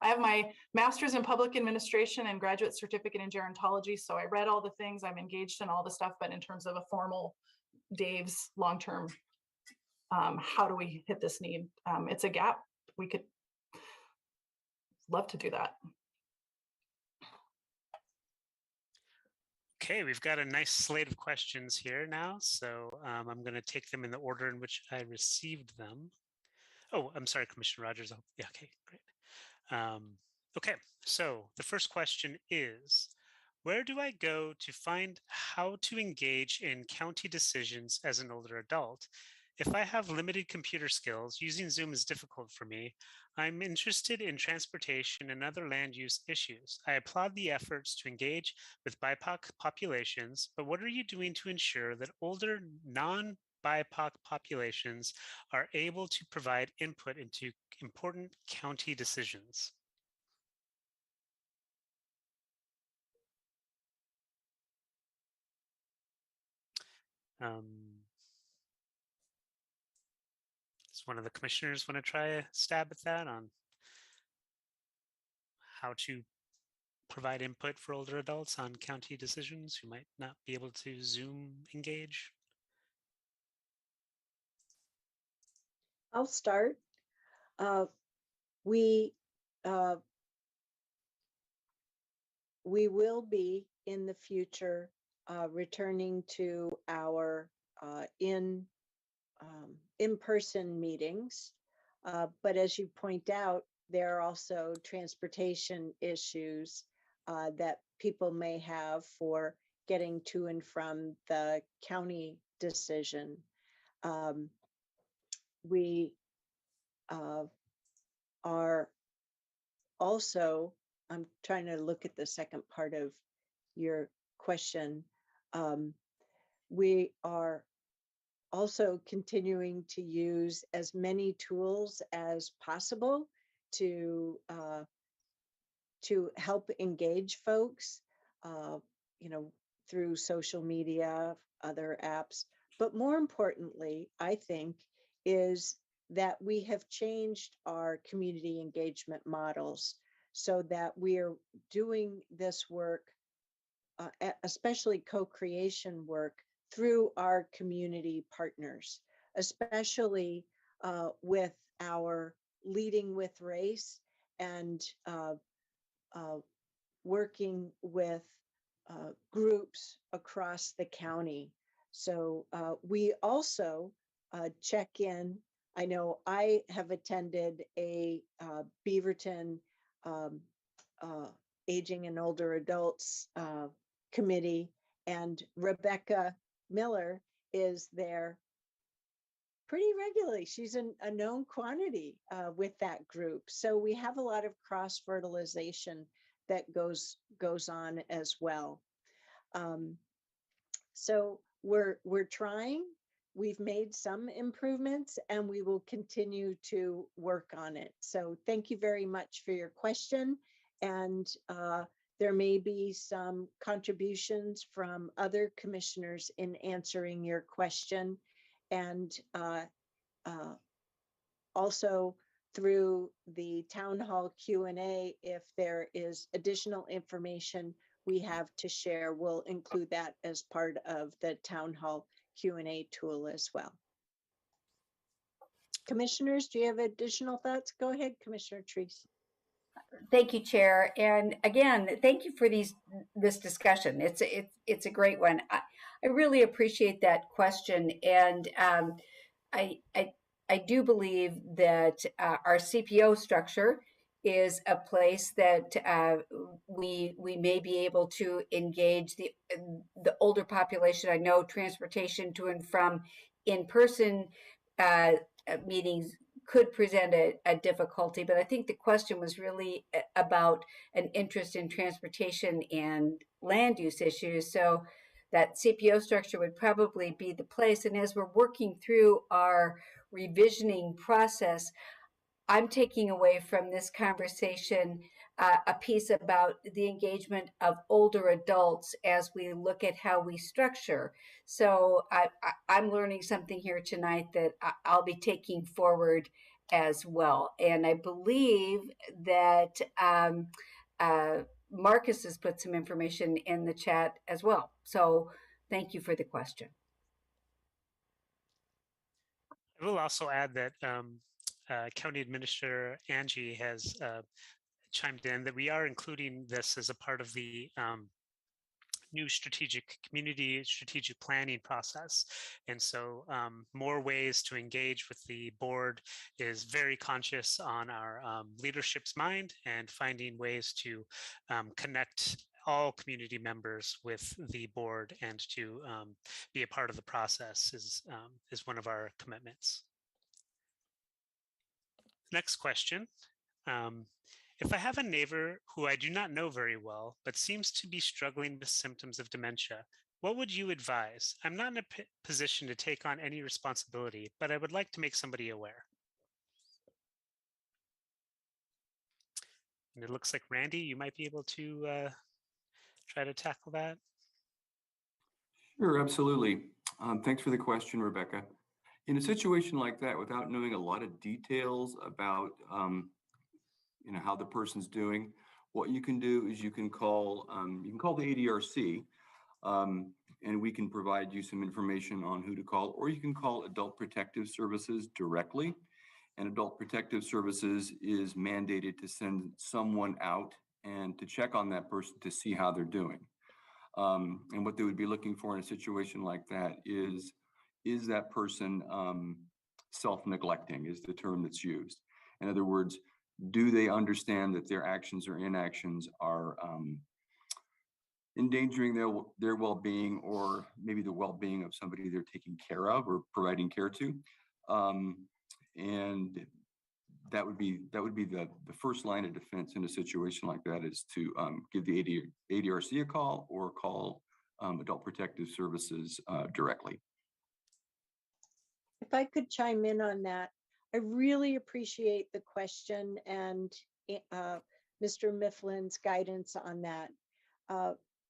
I have my master's in public administration and graduate certificate in gerontology. So I read all the things, I'm engaged in all the stuff, but in terms of a formal Dave's long-term, how do we hit this need? It's a gap. We could love to do that. Okay, we've got a nice slate of questions here now. So I'm going to take them in the order in which I received them. Oh, I'm sorry, Commissioner Rogers. Oh, yeah, okay, great. Okay, so the first question is, where do I go to find how to engage in county decisions as an older adult? If I have limited computer skills, using Zoom is difficult for me. I'm interested in transportation and other land use issues. I applaud the efforts to engage with BIPOC populations, but what are you doing to ensure that older non-BIPOC populations are able to provide input into important county decisions? Does one of the commissioners want to try a stab at that on how to provide input for older adults on county decisions who might not be able to Zoom engage? I'll start. We will be in the future returning to our in-person meetings. But as you point out, there are also transportation issues that people may have for getting to and from the county decision. We are also, I'm trying to look at the second part of your question. We are also continuing to use as many tools as possible to help engage folks, through social media, other apps. But more importantly, I think, is that we have changed our community engagement models so that we are doing this work, especially co-creation work, through our community partners, especially with our Leading with Race and working with groups across the county. So we also check in. I know I have attended a Beaverton Aging and Older Adults committee, and Rebecca Miller is there pretty regularly. She's a known quantity with that group. So we have a lot of cross-fertilization that goes on as well. So we're trying. We've made some improvements and we will continue to work on it. So thank you very much for your question. And There may be some contributions from other commissioners in answering your question, and also through the town hall Q&A, if there is additional information we have to share, we'll include that as part of the town hall Q&A tool as well. Commissioners, do you have additional thoughts? Go ahead, Commissioner Treece. Thank you, Chair. And again, thank you for this discussion. It's a great one. I really appreciate that question, and I do believe that our CPO structure is a place that we may be able to engage the older population. I know transportation to and from in-person meetings could present a difficulty, but I think the question was really about an interest in transportation and land use issues. So that CPO structure would probably be the place. And as we're working through our revisioning process, I'm taking away from this conversation a piece about the engagement of older adults as we look at how we structure. So I'm learning something here tonight that I'll be taking forward as well. And I believe that Marcus has put some information in the chat as well. So thank you for the question. I will also add that County Administrator Angie has chimed in that we are including this as a part of the new community strategic planning process. And so more ways to engage with the board is very conscious on our leadership's mind, and finding ways to connect all community members with the board and to be a part of the process is one of our commitments. Next question. If I have a neighbor who I do not know very well, but seems to be struggling with symptoms of dementia, what would you advise? I'm not in a position to take on any responsibility, but I would like to make somebody aware. And it looks like Randy, you might be able to try to tackle that. Sure, absolutely. Thanks for the question, Rebecca. In a situation like that, without knowing a lot of details about how the person's doing, what you can do is you can call the ADRC, and we can provide you some information on who to call, or you can call Adult Protective Services directly. And Adult Protective Services is mandated to send someone out and to check on that person to see how they're doing. And what they would be looking for in a situation like that is that person self-neglecting is the term that's used. In other words, do they understand that their actions or inactions are endangering their well-being, or maybe the well-being of somebody they're taking care of or providing care to? And that would be the first line of defense in a situation like that, is to give the ADRC a call or call Adult Protective Services directly. If I could chime in on that, I really appreciate the question and Mr. Mifflin's guidance on that.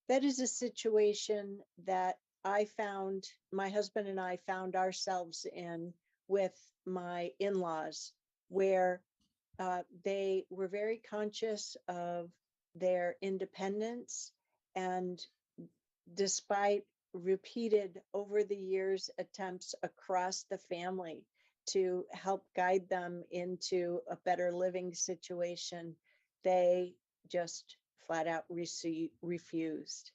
That is a situation that my husband and I found ourselves in with my in-laws, where they were very conscious of their independence, and despite repeated over the years attempts across the family to help guide them into a better living situation, they just flat out refused.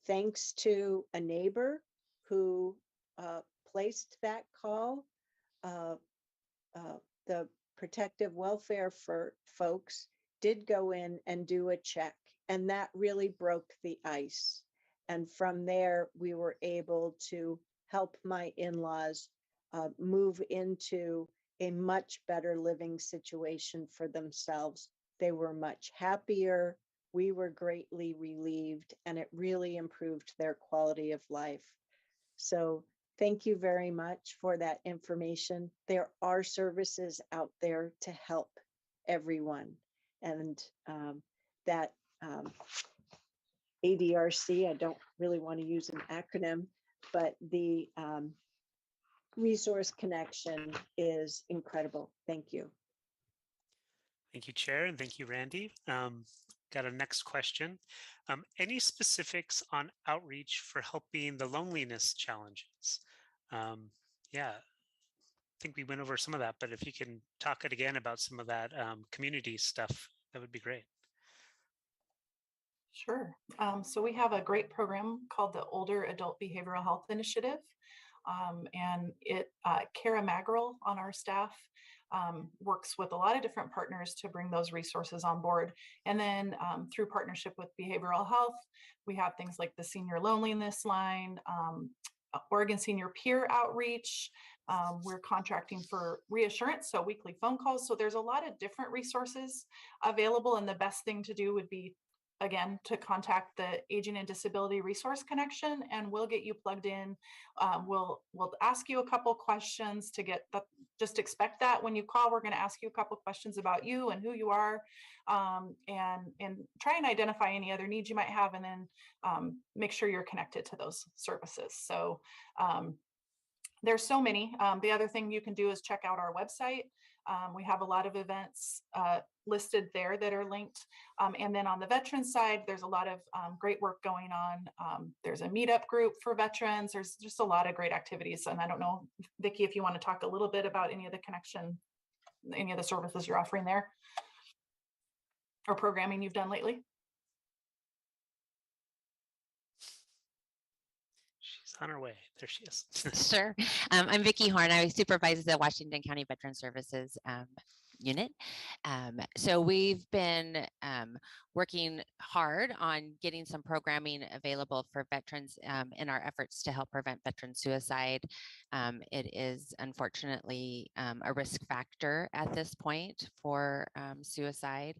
Thanks to a neighbor who placed that call, the protective welfare for folks did go in and do a check, and that really broke the ice. And from there, we were able to help my in-laws move into a much better living situation for themselves. They were much happier. We were greatly relieved, and it really improved their quality of life. So thank you very much for that information. There are services out there to help everyone, and that ADRC. I don't really want to use an acronym, but the resource connection is incredible. Thank you. Thank you, Chair, and thank you, Randy. Got a next question. Any specifics on outreach for helping the loneliness challenges? Yeah, I think we went over some of that, but if you can talk it again about some of that community stuff, that would be great. Sure. So we have a great program called the Older Adult Behavioral Health Initiative. And Kara Magrill on our staff works with a lot of different partners to bring those resources on board. And then through partnership with behavioral health, we have things like the Senior Loneliness Line, Oregon Senior Peer Outreach. We're contracting for reassurance, so weekly phone calls. So there's a lot of different resources available, and the best thing to do would be, again, to contact the Aging and Disability Resource Connection, and we'll get you plugged in. We'll ask you a couple questions to get the, just expect that when you call, we're going to ask you a couple questions about you and who you are, and try and identify any other needs you might have, and then make sure you're connected to those services. So there's so many. The other thing you can do is check out our website. We have a lot of events listed there that are linked. And then on the veteran side, there's a lot of great work going on. There's a meetup group for veterans. There's just a lot of great activities. And I don't know, Vicki, if you want to talk a little bit about any of the connection, any of the services you're offering there or programming you've done lately. On her way. There she is. Sure. I'm Vicki Horn. I supervise the Washington County Veteran Services unit. So we've been working hard on getting some programming available for veterans in our efforts to help prevent veteran suicide. It is unfortunately a risk factor at this point for suicide.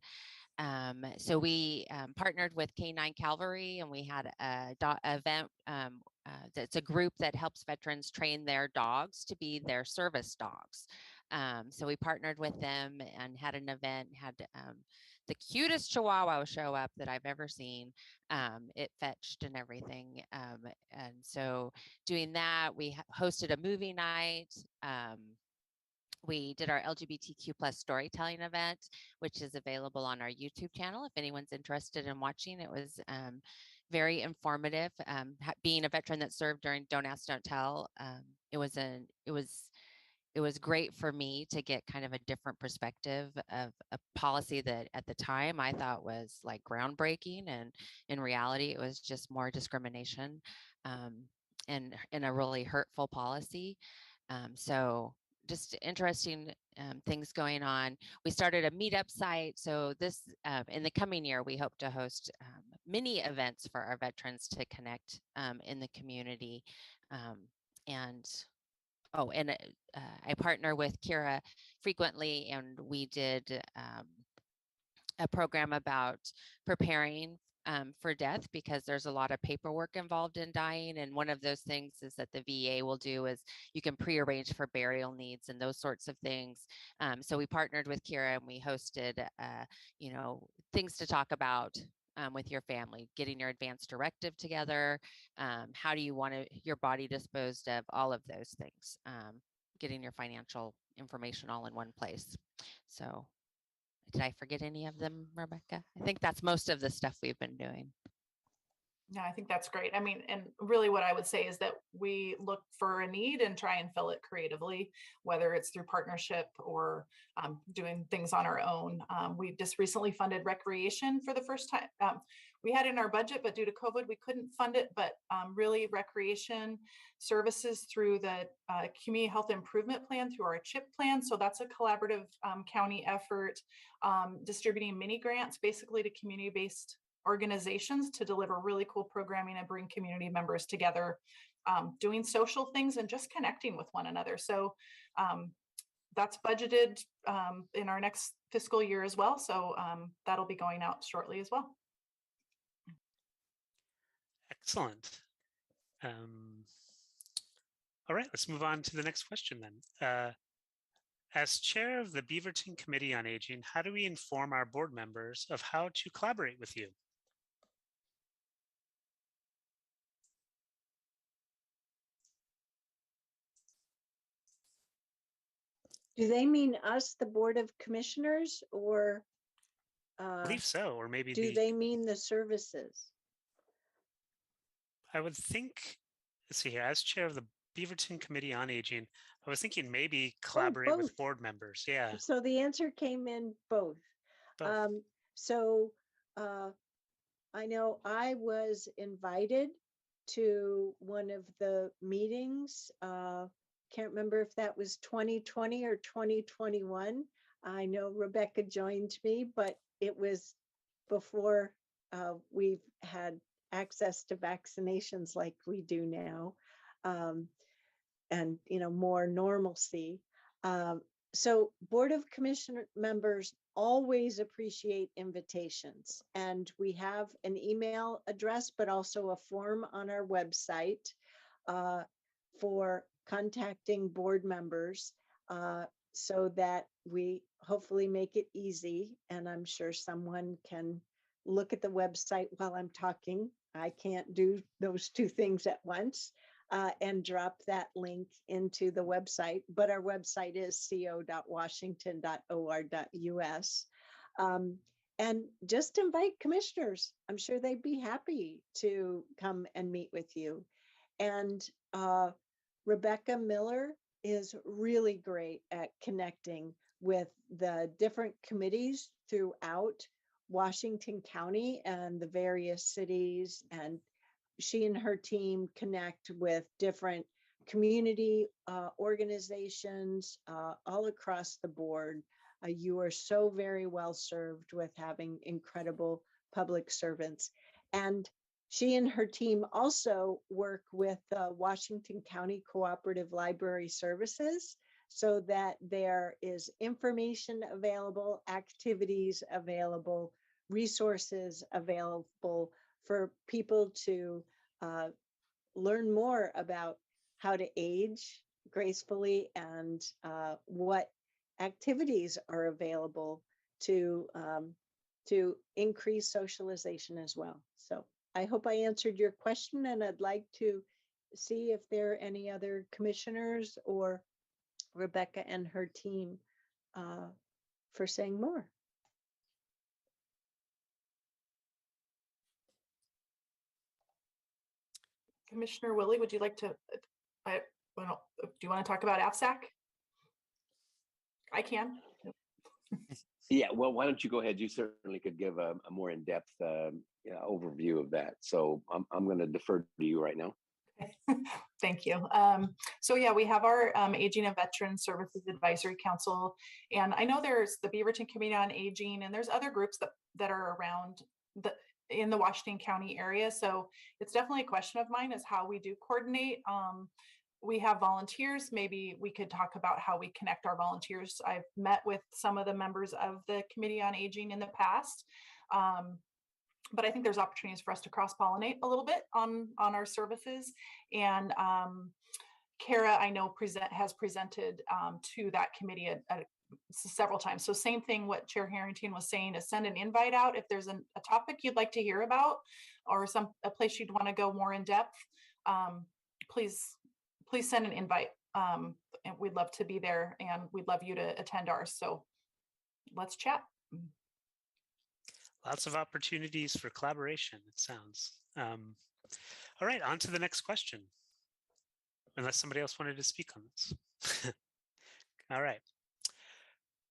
So we partnered with K9 Calvary, and we had a event. It's a group that helps veterans train their dogs to be their service dogs. So we partnered with them and had an event, had the cutest Chihuahua show up that I've ever seen. It fetched and everything. And so doing that, we hosted a movie night. We did our LGBTQ+ storytelling event, which is available on our YouTube channel if anyone's interested in watching. It was very informative. Being a veteran that served during Don't Ask, Don't Tell, it was great for me to get kind of a different perspective of a policy that at the time I thought was like groundbreaking, and in reality it was just more discrimination and a really hurtful policy. So just interesting things going on. We started a meetup site. So this, in the coming year, we hope to host many events for our veterans to connect in the community. I partner with Kira frequently, and we did a program about preparing for death, because there's a lot of paperwork involved in dying. And one of those things is that the VA will do is you can pre-arrange for burial needs and those sorts of things. So we partnered with Kira, and we hosted, things to talk about with your family, getting your advance directive together. How do you want your body disposed of? All of those things, getting your financial information all in one place. So did I forget any of them, Rebecca? I think that's most of the stuff we've been doing. Yeah, I think that's great. I mean, and really what I would say is that we look for a need and try and fill it creatively, whether it's through partnership or doing things on our own. We just recently funded recreation for the first time. We had it in our budget, but due to COVID, we couldn't fund it. But really recreation services through the Community Health Improvement Plan, through our CHIP plan. So that's a collaborative county effort, distributing mini grants basically to community-based organizations to deliver really cool programming and bring community members together, doing social things and just connecting with one another. So that's budgeted in our next fiscal year as well. So that'll be going out shortly as well. Excellent. All right, let's move on to the next question then. As chair of the Beaverton Committee on Aging, how do we inform our board members of how to collaborate with you? Do they mean us, the Board of Commissioners, or I believe so, or maybe do they mean the services? I would think, let's see here, as chair of the Beaverton Committee on Aging, I was thinking maybe collaborate with both. board members. Yeah. So the answer came in both. Both. I know I was invited to one of the meetings. Can't remember if that was 2020 or 2021. I know Rebecca joined me, but it was before we've had access to vaccinations like we do now, and more normalcy. So Board of Commissioner members always appreciate invitations, and we have an email address, but also a form on our website for contacting board members, so that we hopefully make it easy. And I'm sure someone can look at the website while I'm talking. I can't do those two things at once. And drop that link into the website. But our website is co.washington.or.us. And just invite commissioners. I'm sure they'd be happy to come and meet with you. And Rebecca Miller is really great at connecting with the different committees throughout Washington County and the various cities, and she and her team connect with different community organizations all across the board. You are so very well served with having incredible public servants. And she and her team also work with Washington County Cooperative Library Services, so that there is information available, activities available, resources available for people to learn more about how to age gracefully, and what activities are available to increase socialization as well. So I hope I answered your question, and I'd like to see if there are any other commissioners or Rebecca and her team for saying more. Commissioner Willey, would you like to, do you want to talk about AFSAC? I can. Yeah, well, why don't you go ahead? You certainly could give a more in-depth overview of that. So I'm going to defer to you right now. Okay. Thank you. So yeah, we have our Aging and Veteran Services Advisory Council, and I know there's the Beaverton Committee on Aging, and there's other groups that are around in the Washington County area. So it's definitely a question of mine is how we do coordinate. We have volunteers. Maybe we could talk about how we connect our volunteers. I've met with some of the members of the Committee on Aging in the past. But I think there's opportunities for us to cross-pollinate a little bit on our services. And Kara, I know, has presented to that committee several times. So same thing what Chair Harrington was saying, is send an invite out if there's a topic you'd like to hear about, or a place you'd want to go more in depth. Please send an invite, and we'd love to be there, and we'd love you to attend ours. So let's chat. Lots of opportunities for collaboration, it sounds. All right, on to the next question. Unless somebody else wanted to speak on this. All right.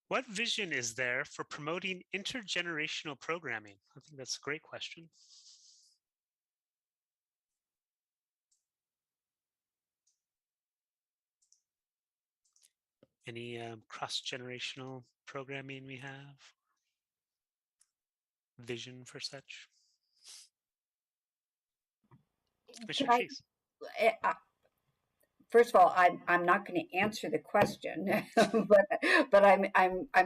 What vision is there for promoting intergenerational programming? I think that's a great question. Any cross-generational programming we have? Vision for such? Commissioner Treece. First of all, I'm not going to answer the question, but I'm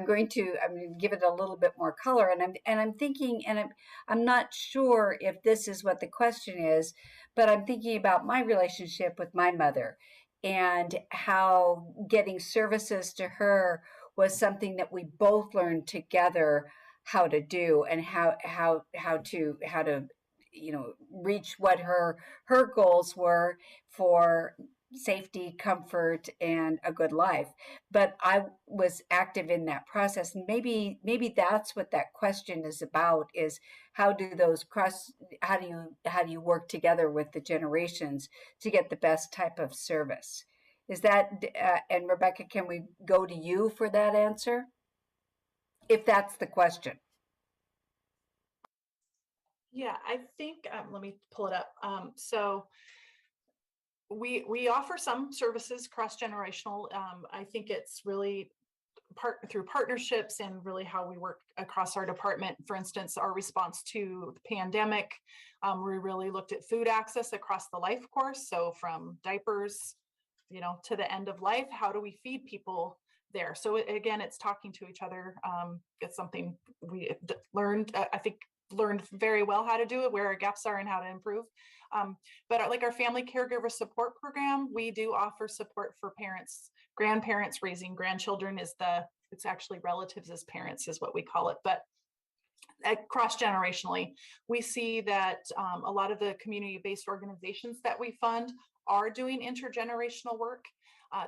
going to give it a little bit more color, and I'm thinking, and I'm not sure if this is what the question is, but I'm thinking about my relationship with my mother, and how getting services to her was something that we both learned together how to do, and how to reach what her goals were for safety, comfort, and a good life. But I was active in that process. And maybe that's what that question is about, is how do you work together with the generations to get the best type of service? Is that, and Rebecca, can we go to you for that answer? If that's the question. Yeah, I think, let me pull it up. So we offer some services cross-generational. I think it's really through partnerships and really how we work across our department. For instance, our response to the pandemic, we really looked at food access across the life course. So from diapers, to the end of life, how do we feed people there? So again, it's talking to each other. It's something we learned, I think, learned very well how to do it, where our gaps are and how to improve. But like our family caregiver support program, we do offer support for parents, grandparents raising grandchildren. It's actually relatives as parents is what we call it. But cross-generationally, we see that a lot of the community-based organizations that we fund are doing intergenerational work.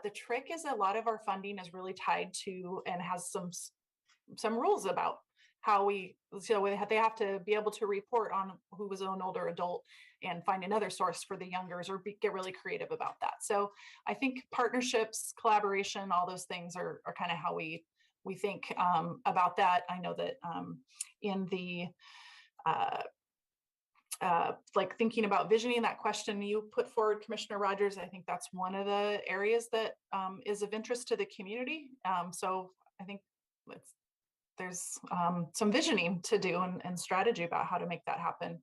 The trick is a lot of our funding is really tied to and has some rules about how they have to be able to report on who was an older adult and find another source for the youngers, or get really creative about that. So I think partnerships, collaboration, all those things are kind of how we think about that. I know that in the like thinking about visioning, that question you put forward, Commissioner Rogers, I think that's one of the areas that is of interest to the community. So I think there's some visioning to do and strategy about how to make that happen.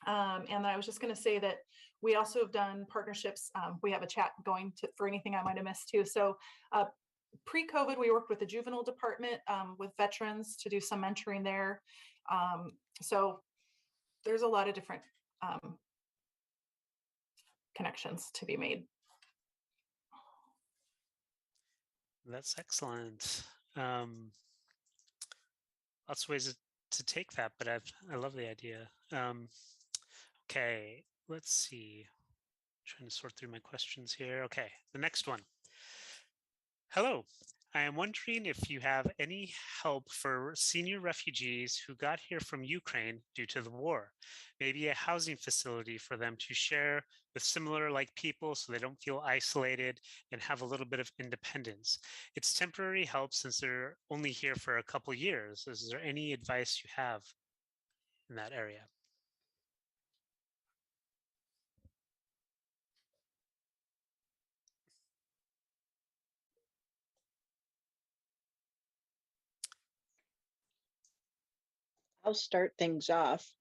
And I was just going to say that we also have done partnerships. We have a chat going for anything I might have missed too. So pre-COVID, we worked with the juvenile department with veterans to do some mentoring there. So there's a lot of different connections to be made. That's excellent. Lots of ways to take that, but I love the idea. Okay, let's see. Trying to sort through my questions here. Okay, the next one. Hello, I am wondering if you have any help for senior refugees who got here from Ukraine due to the war. Maybe a housing facility for them to share with similar like people so they don't feel isolated and have a little bit of independence. It's temporary help since they're only here for a couple years. Is there any advice you have in that area? I'll start things off.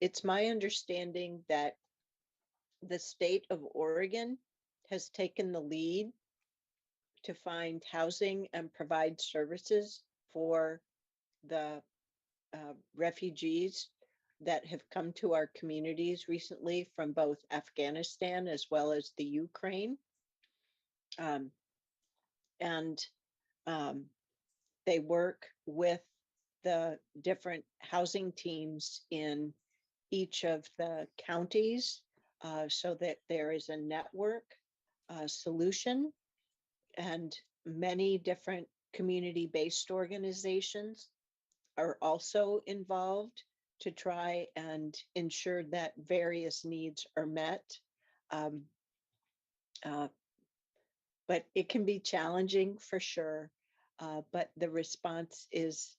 It's my understanding that the state of Oregon has taken the lead to find housing and provide services for the refugees that have come to our communities recently from both Afghanistan as well as the Ukraine. They work with the different housing teams in each of the counties so that there is a network solution, and many different community-based organizations are also involved to try and ensure that various needs are met. But it can be challenging for sure. But the response is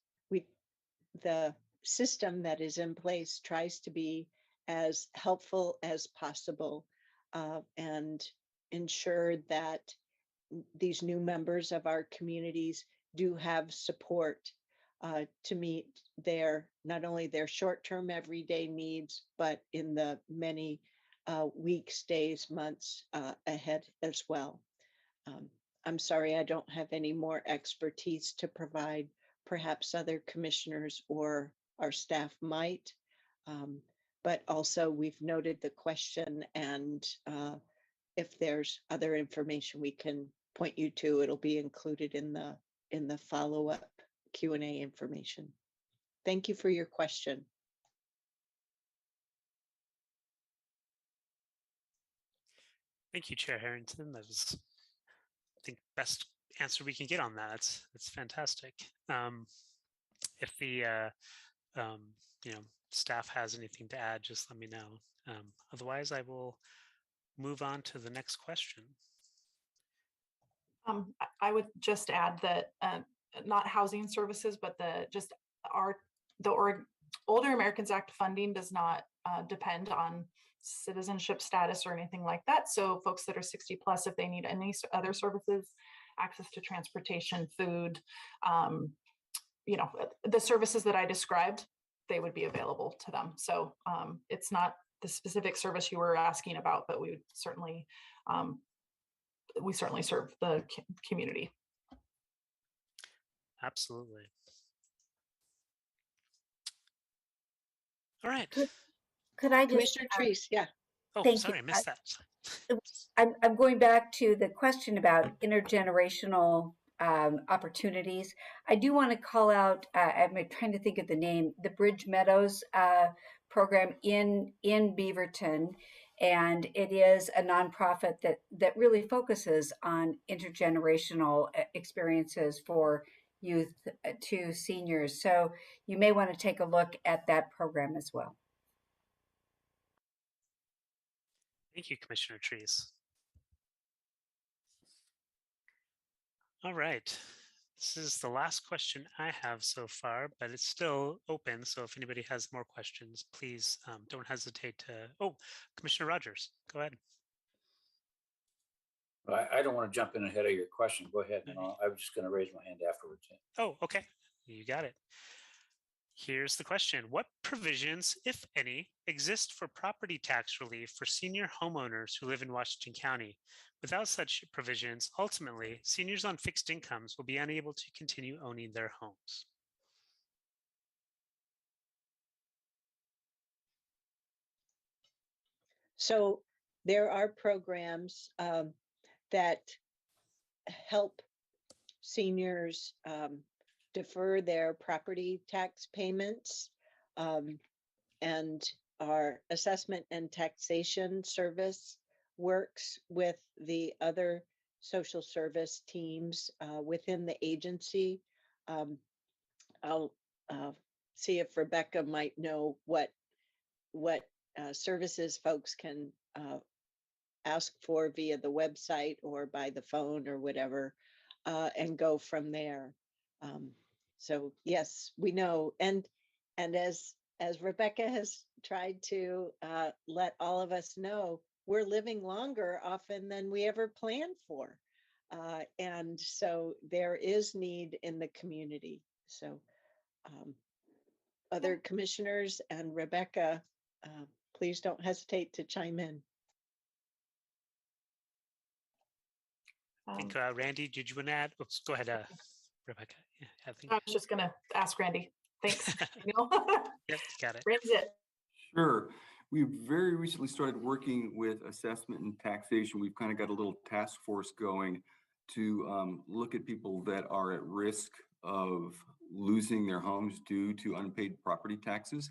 the system that is in place tries to be as helpful as possible and ensure that these new members of our communities do have support to meet not only their short-term everyday needs, but in the many weeks, days, months ahead as well. I'm sorry, I don't have any more expertise to provide. Perhaps other commissioners or our staff might, but also we've noted the question, and if there's other information we can point you to, it'll be included in the follow-up Q&A information. Thank you for your question. Thank you, Chair Harrington. That was, I think, best answer we can get on that. It's fantastic. If the staff has anything to add, just let me know. Otherwise, I will move on to the next question. I would just add that not housing services, but the Older Americans Act funding does not depend on citizenship status or anything like that. So folks that are 60 plus, if they need any other services, access to transportation, food, the services that I described, they would be available to them. So it's not the specific service you were asking about, but we certainly serve the community. Absolutely. All right. Could I just, Commissioner Treece, yeah. Oh, thank sorry, you. I missed that. I'm going back to the question about intergenerational opportunities. I do want to call out, I'm trying to think of the name, the Bridge Meadows program in Beaverton. And it is a nonprofit that really focuses on intergenerational experiences for youth to seniors. So you may want to take a look at that program as well. Thank you, Commissioner Treece. All right. This is the last question I have so far, but it's still open. So if anybody has more questions, please don't hesitate to. Oh, Commissioner Rogers, go ahead. I don't want to jump in ahead of your question. Go ahead. I was just going to raise my hand afterwards. Oh, okay. You got it. Here's the question. What provisions, if any, exist for property tax relief for senior homeowners who live in Washington County? Without such provisions, ultimately, seniors on fixed incomes will be unable to continue owning their homes. So there are programs that help seniors defer their property tax payments, and our assessment and taxation service works with the other social service teams within the agency. I'll see if Rebecca might know what services folks can ask for via the website or by the phone or whatever, and go from there. So yes, we know, and as Rebecca has tried to let all of us know, we're living longer often than we ever planned for, and so there is need in the community. So other commissioners and Rebecca, please don't hesitate to chime in. I think Randy, did you want to add? Oops, go ahead, Rebecca. Yeah, I was just going to ask Randy. Thanks. Yes, got it. Randy's it. Sure. We've very recently started working with assessment and taxation. We've kind of got a little task force going to look at people that are at risk of losing their homes due to unpaid property taxes.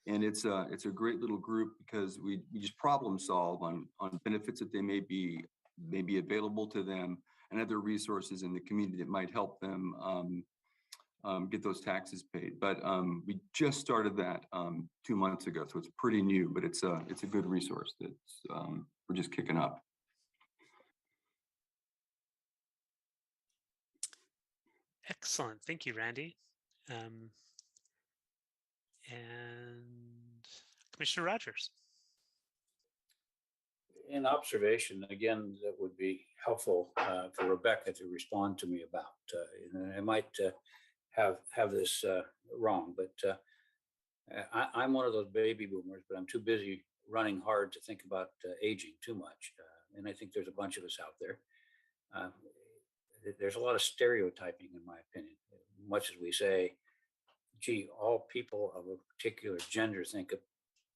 And it's a great little group because we just problem solve on benefits that they may be available to them and other resources in the community that might help them get those taxes paid. But we just started that 2 months ago, so it's pretty new, but it's a good resource that's we're just kicking up. Excellent. Thank you, Randy. And Commissioner Rogers. In observation, again, that would be helpful for Rebecca to respond to me about. And I might have this wrong, but I'm one of those baby boomers, but I'm too busy running hard to think about aging too much. And I think there's a bunch of us out there. There's a lot of stereotyping, in my opinion, much as we say, gee, all people of a particular gender think a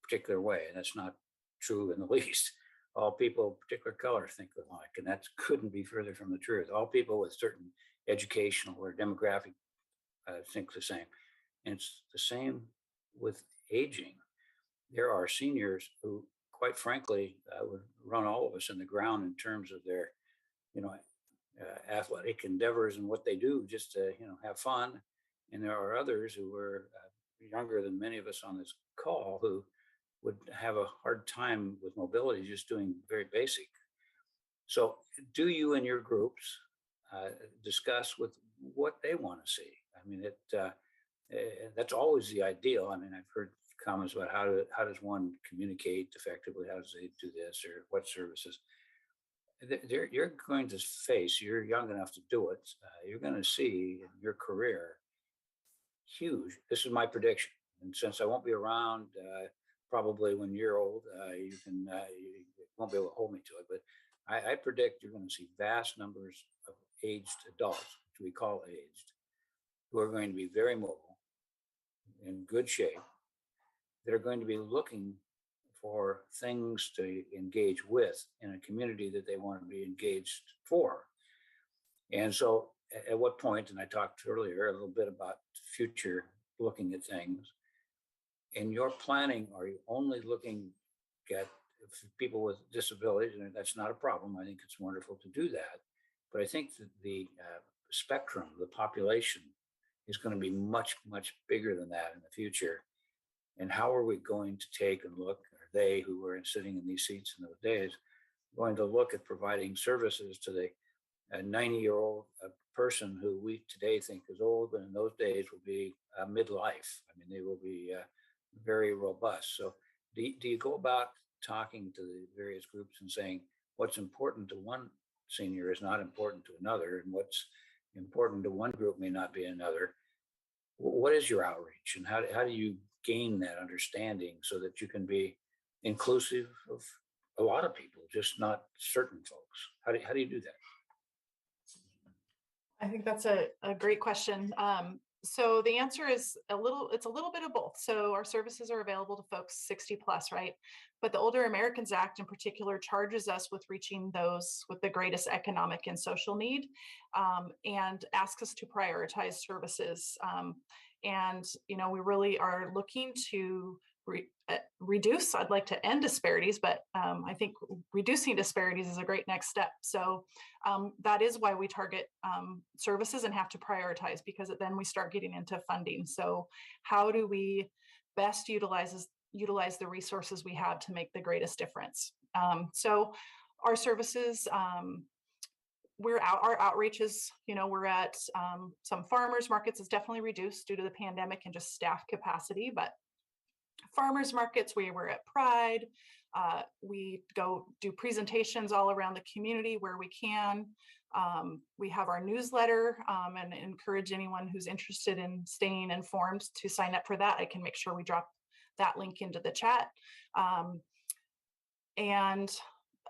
particular way, and that's not true in the least. All people of particular color think alike, and that couldn't be further from the truth. All people with certain educational or demographic think the same. And it's the same with aging. There are seniors who quite frankly, would run all of us in the ground in terms of their, athletic endeavors and what they do just to, have fun. And there are others who are younger than many of us on this call who would have a hard time with mobility, just doing very basic. So do you and your groups discuss with what they want to see? I mean, that's always the ideal. I mean, I've heard comments about how does one communicate effectively? How does they do this, or what services? You're going to face, you're young enough to do it. You're going to see in your career huge. This is my prediction. And since I won't be around, probably when you're old, you won't be able to hold me to it. But I predict you're going to see vast numbers of aged adults, which we call aged, who are going to be very mobile, in good shape, that are going to be looking for things to engage with in a community that they want to be engaged for. And so at what point, and I talked earlier a little bit about future looking at things, in your planning, are you only looking at people with disabilities? And that's not a problem. I think it's wonderful to do that. But I think that the spectrum, the population, is going to be much, much bigger than that in the future. And how are we going to take and look, are they who were sitting in these seats in those days, going to look at providing services to the 90-year-old person who we today think is old, but in those days will be midlife. I mean, they will be very robust. So do you go about talking to the various groups and saying what's important to one senior is not important to another, and what's important to one group may not be another? What is your outreach, and how do you gain that understanding so that you can be inclusive of a lot of people, just not certain folks? How do you do that? I think that's a great question. So the answer is it's a little bit of both. So our services are available to folks 60 plus, right? But the Older Americans Act in particular charges us with reaching those with the greatest economic and social need, and asks us to prioritize services. And, we really are looking to reduce, I'd like to end disparities, but I think reducing disparities is a great next step. So that is why we target services and have to prioritize, because then we start getting into funding. So how do we best utilize the resources we have to make the greatest difference? So our services, our outreach is, we're at some farmers markets is definitely reduced due to the pandemic and just staff capacity, but farmers markets, we were at Pride. We go do presentations all around the community where we can. We have our newsletter, and encourage anyone who's interested in staying informed to sign up for that. I can make sure we drop that link into the chat.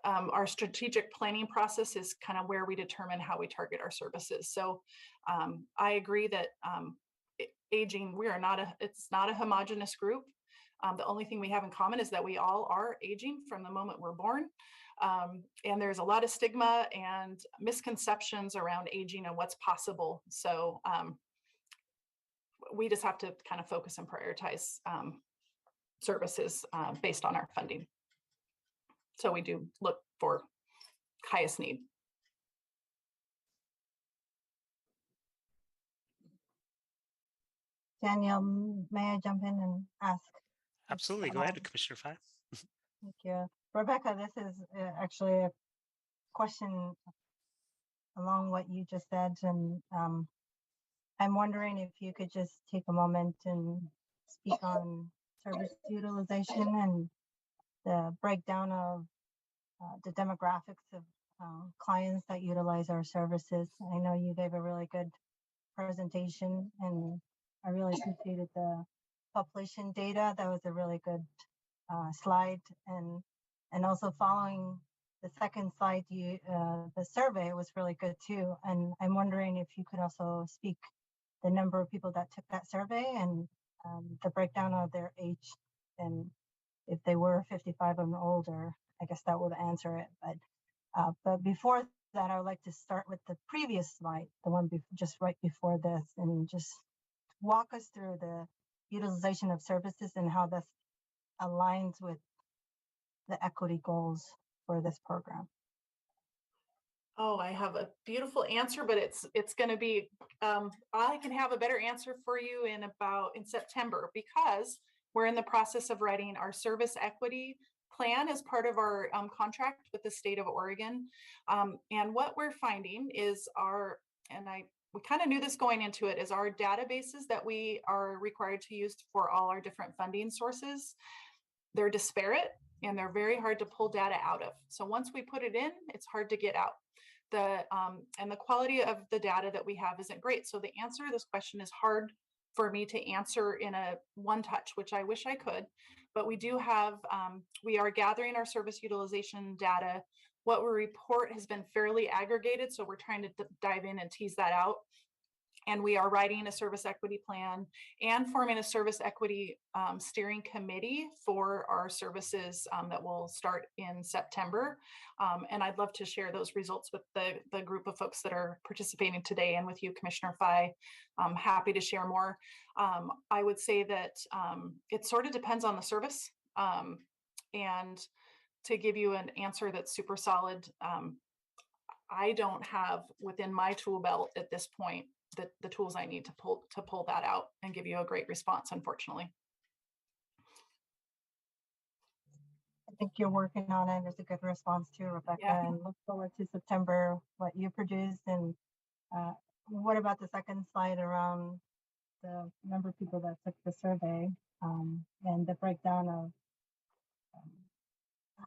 Our strategic planning process is kind of where we determine how we target our services. So I agree that aging, it's not a homogenous group. The only thing we have in common is that we all are aging from the moment we're born. And there's a lot of stigma and misconceptions around aging and what's possible. So we just have to kind of focus and prioritize services based on our funding. So we do look for highest need. Danielle, may I jump in and ask? Absolutely. Go ahead, Commissioner Fye. Thank you. Rebecca, this is actually a question along what you just said. And I'm wondering if you could just take a moment and speak on service utilization and the breakdown of the demographics of clients that utilize our services. I know you gave a really good presentation, and I really appreciated the population data. That was a really good slide, and also following the second slide, the survey was really good too. And I'm wondering if you could also speak the number of people that took that survey and the breakdown of their age, and if they were 55 and older, I guess that would answer it. But before that, I would like to start with the previous slide, the one just right before this, and just walk us through the utilization of services and how this aligns with the equity goals for this program? Oh, I have a beautiful answer, but it's going to be, I can have a better answer for you in September, because we're in the process of writing our service equity plan as part of our contract with the state of Oregon. And what we're finding is we kind of knew this going into it, is our databases that we are required to use for all our different funding sources, they're disparate and they're very hard to pull data out of. So once we put it in, it's hard to get out. And the quality of the data that we have isn't great. So the answer to this question is hard for me to answer in a one touch, which I wish I could, but we do have, we are gathering our service utilization data. What we report has been fairly aggregated, so we're trying to dive in and tease that out. And we are writing a service equity plan and forming a service equity steering committee for our services that will start in September. And I'd love to share those results with the group of folks that are participating today, and with you, Commissioner Fye. I'm happy to share more. I would say that it sort of depends on the service. And to give you an answer that's super solid, I don't have within my tool belt at this point the tools I need to pull that out and give you a great response, unfortunately. I think you're working on it. It's a good response too, Rebecca, yeah. And look forward to September, what you produced. And what about the second slide around the number of people that took the survey and the breakdown of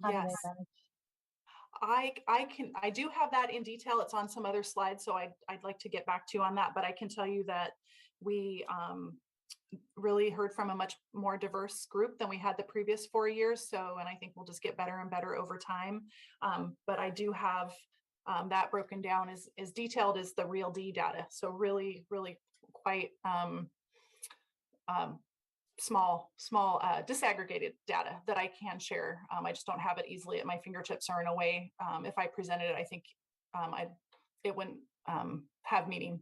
how yes. do they manage? I do have that in detail. It's on some other slides, so I'd like to get back to you on that, but I can tell you that we really heard from a much more diverse group than we had the previous 4 years. So, and I think we'll just get better and better over time. But I do have that broken down as detailed as the real D data. So really, really quite small disaggregated data that I can share. I just don't have it easily at my fingertips, or in a way, if I presented it, I think it wouldn't have meaning.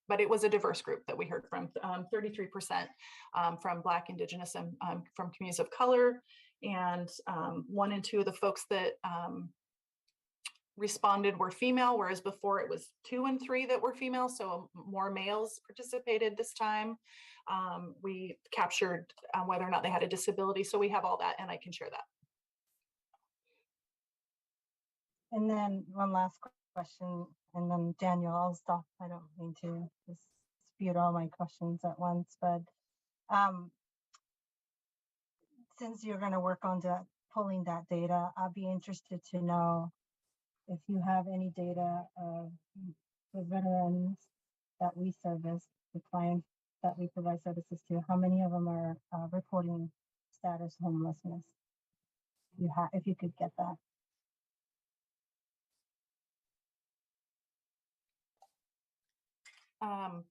But it was a diverse group that we heard from, 33% from Black, Indigenous, and from communities of color. And 1 and 2 of the folks that responded were female, whereas before it was 2 and 3 that were female. So more males participated this time. We captured whether or not they had a disability. So we have all that, and I can share that. And then one last question, and then Daniel, I'll stop. I don't mean to just spew all my questions at once, but since you're going to work on pulling that data, I'll be interested to know if you have any data of the veterans that we service, the clients that we provide services to, how many of them are reporting status homelessness? If you could get that.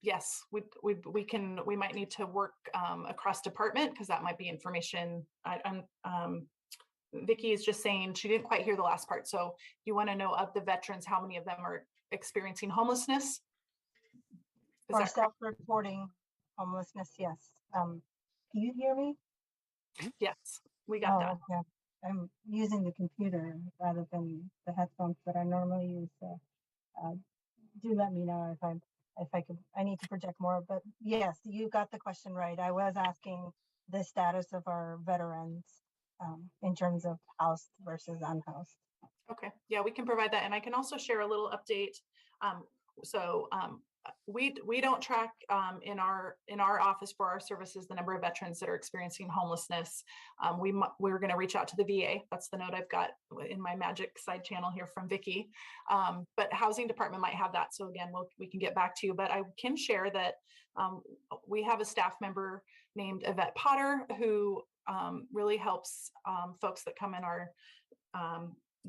Yes, we might need to work across department, because that might be information. Vicki is just saying she didn't quite hear the last part. So you want to know of the veterans, how many of them are experiencing homelessness? Or self-reporting homelessness, yes. Can you hear me? Yes, we got that. Okay. I'm using the computer rather than the headphones that I normally use. So do let me know if I need to project more. But yes, you got the question right. I was asking the status of our veterans in terms of housed versus unhoused. Okay, yeah, we can provide that. And I can also share a little update. We don't track in our office for our services the number of veterans that are experiencing homelessness. We're going to reach out to the VA. That's the note I've got in my magic side channel here from Vicki. But housing department might have that. So again, we can get back to you. But I can share that we have a staff member named Yvette Potter who really helps folks that come in our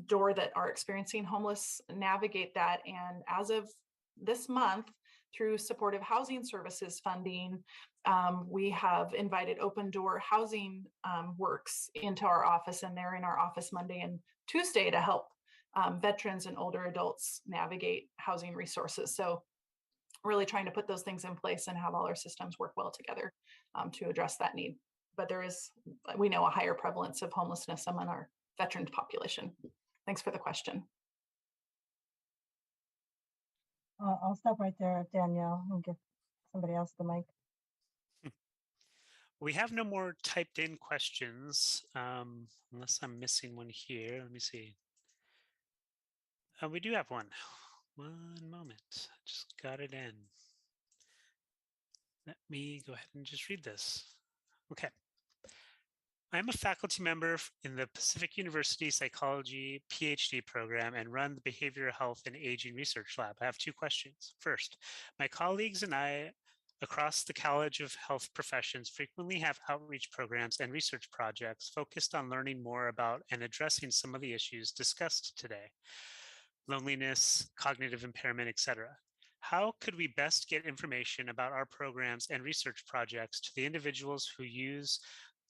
door that are experiencing homeless navigate that. And as of this month, through supportive housing services funding, we have invited Open Door Housing Works into our office, and they're in our office Monday and Tuesday to help veterans and older adults navigate housing resources. So really trying to put those things in place and have all our systems work well together to address that need. But there is, we know, a higher prevalence of homelessness among our veteran population. Thanks for the question. I'll stop right there, Danielle, and give somebody else the mic. We have no more typed in questions, unless I'm missing one here. Let me see. We do have one. One moment, just got it in. Let me go ahead and just read this. Okay. I'm a faculty member in the Pacific University Psychology PhD program and run the Behavioral Health and Aging Research Lab. I have two questions. First, my colleagues and I across the College of Health Professions frequently have outreach programs and research projects focused on learning more about and addressing some of the issues discussed today: loneliness, cognitive impairment, etc. How could we best get information about our programs and research projects to the individuals who use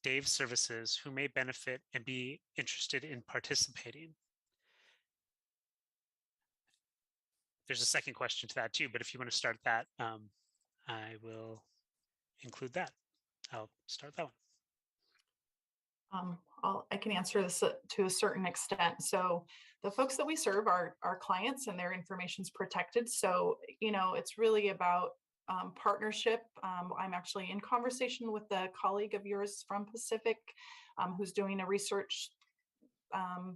Dave's services who may benefit and be interested in participating? There's a second question to that too, but if you want to start that, I will include that. I'll start that one. I can answer this to a certain extent. So the folks that we serve are our clients, and their information is protected. So, you know, it's really about partnership. I'm actually in conversation with a colleague of yours from Pacific who's doing a research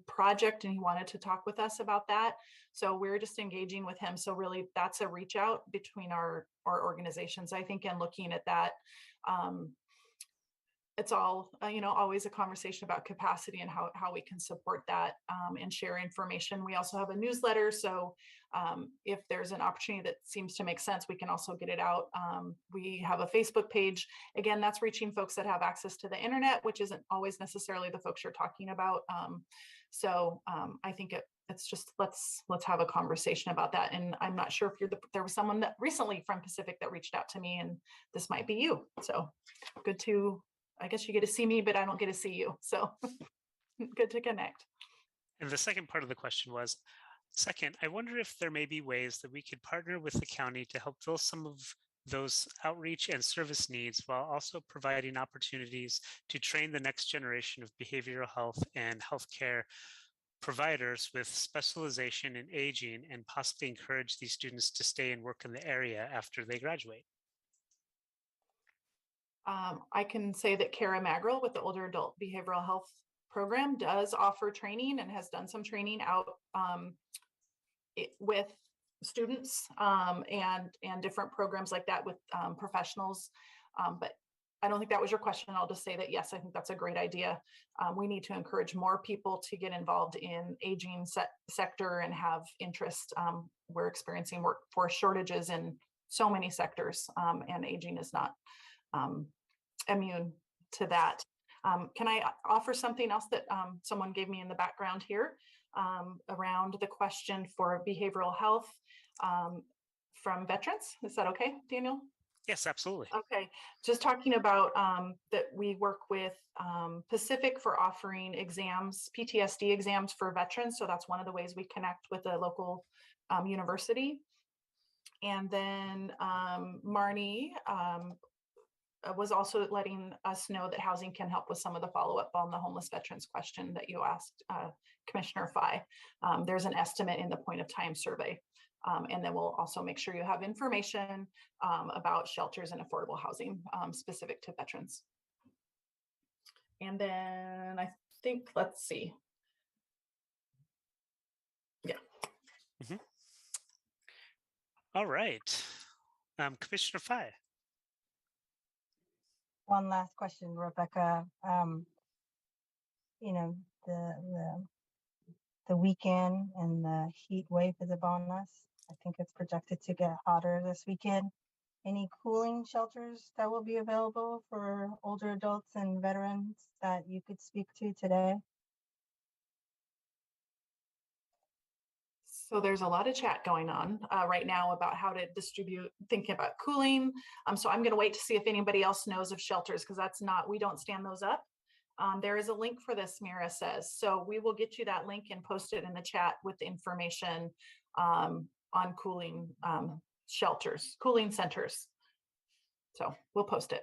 project, and he wanted to talk with us about that. So we're just engaging with him. So really that's a reach out between our organizations, I think, and looking at that. It's all, you know, always a conversation about capacity and how we can support that and share information. We also have a newsletter. So if there's an opportunity that seems to make sense, we can also get it out. We have a Facebook page. Again, that's reaching folks that have access to the internet, which isn't always necessarily the folks you're talking about. I think it's just, let's have a conversation about that. And I'm not sure if there was someone that recently from Pacific that reached out to me, and this might be you. So good to, I guess you get to see me, but I don't get to see you. So good to connect. And the second part of the question was, second, I wonder if there may be ways that we could partner with the county to help fill some of those outreach and service needs while also providing opportunities to train the next generation of behavioral health and healthcare providers with specialization in aging, and possibly encourage these students to stay and work in the area after they graduate. I can say that Cara Magrill with the Older Adult Behavioral Health Program does offer training and has done some training out with students and different programs like that with professionals. But I don't think that was your question. I'll just say that, yes, I think that's a great idea. We need to encourage more people to get involved in aging sector and have interest. We're experiencing workforce shortages in so many sectors, and aging is not immune to that. Can I offer something else that someone gave me in the background here around the question for behavioral health from veterans? Is that okay, Daniel? Yes, absolutely. Okay, just talking about that we work with Pacific for offering exams, PTSD exams for veterans. So that's one of the ways we connect with a local university. And then Marnie was also letting us know that housing can help with some of the follow-up on the homeless veterans question that you asked, Commissioner Fye. There's an estimate in the point of time survey. And then we'll also make sure you have information about shelters and affordable housing specific to veterans. And then I think, let's see. Yeah. Mm-hmm. All right. Commissioner Fye. One last question, Rebecca. You know, the weekend and the heat wave is upon us. I think it's projected to get hotter this weekend. Any cooling shelters that will be available for older adults and veterans that you could speak to today? So there's a lot of chat going on right now about how to distribute, thinking about cooling. So I'm going to wait to see if anybody else knows of shelters, because we don't stand those up. There is a link for this, Mira says. So we will get you that link and post it in the chat with the information on cooling shelters, cooling centers. So we'll post it.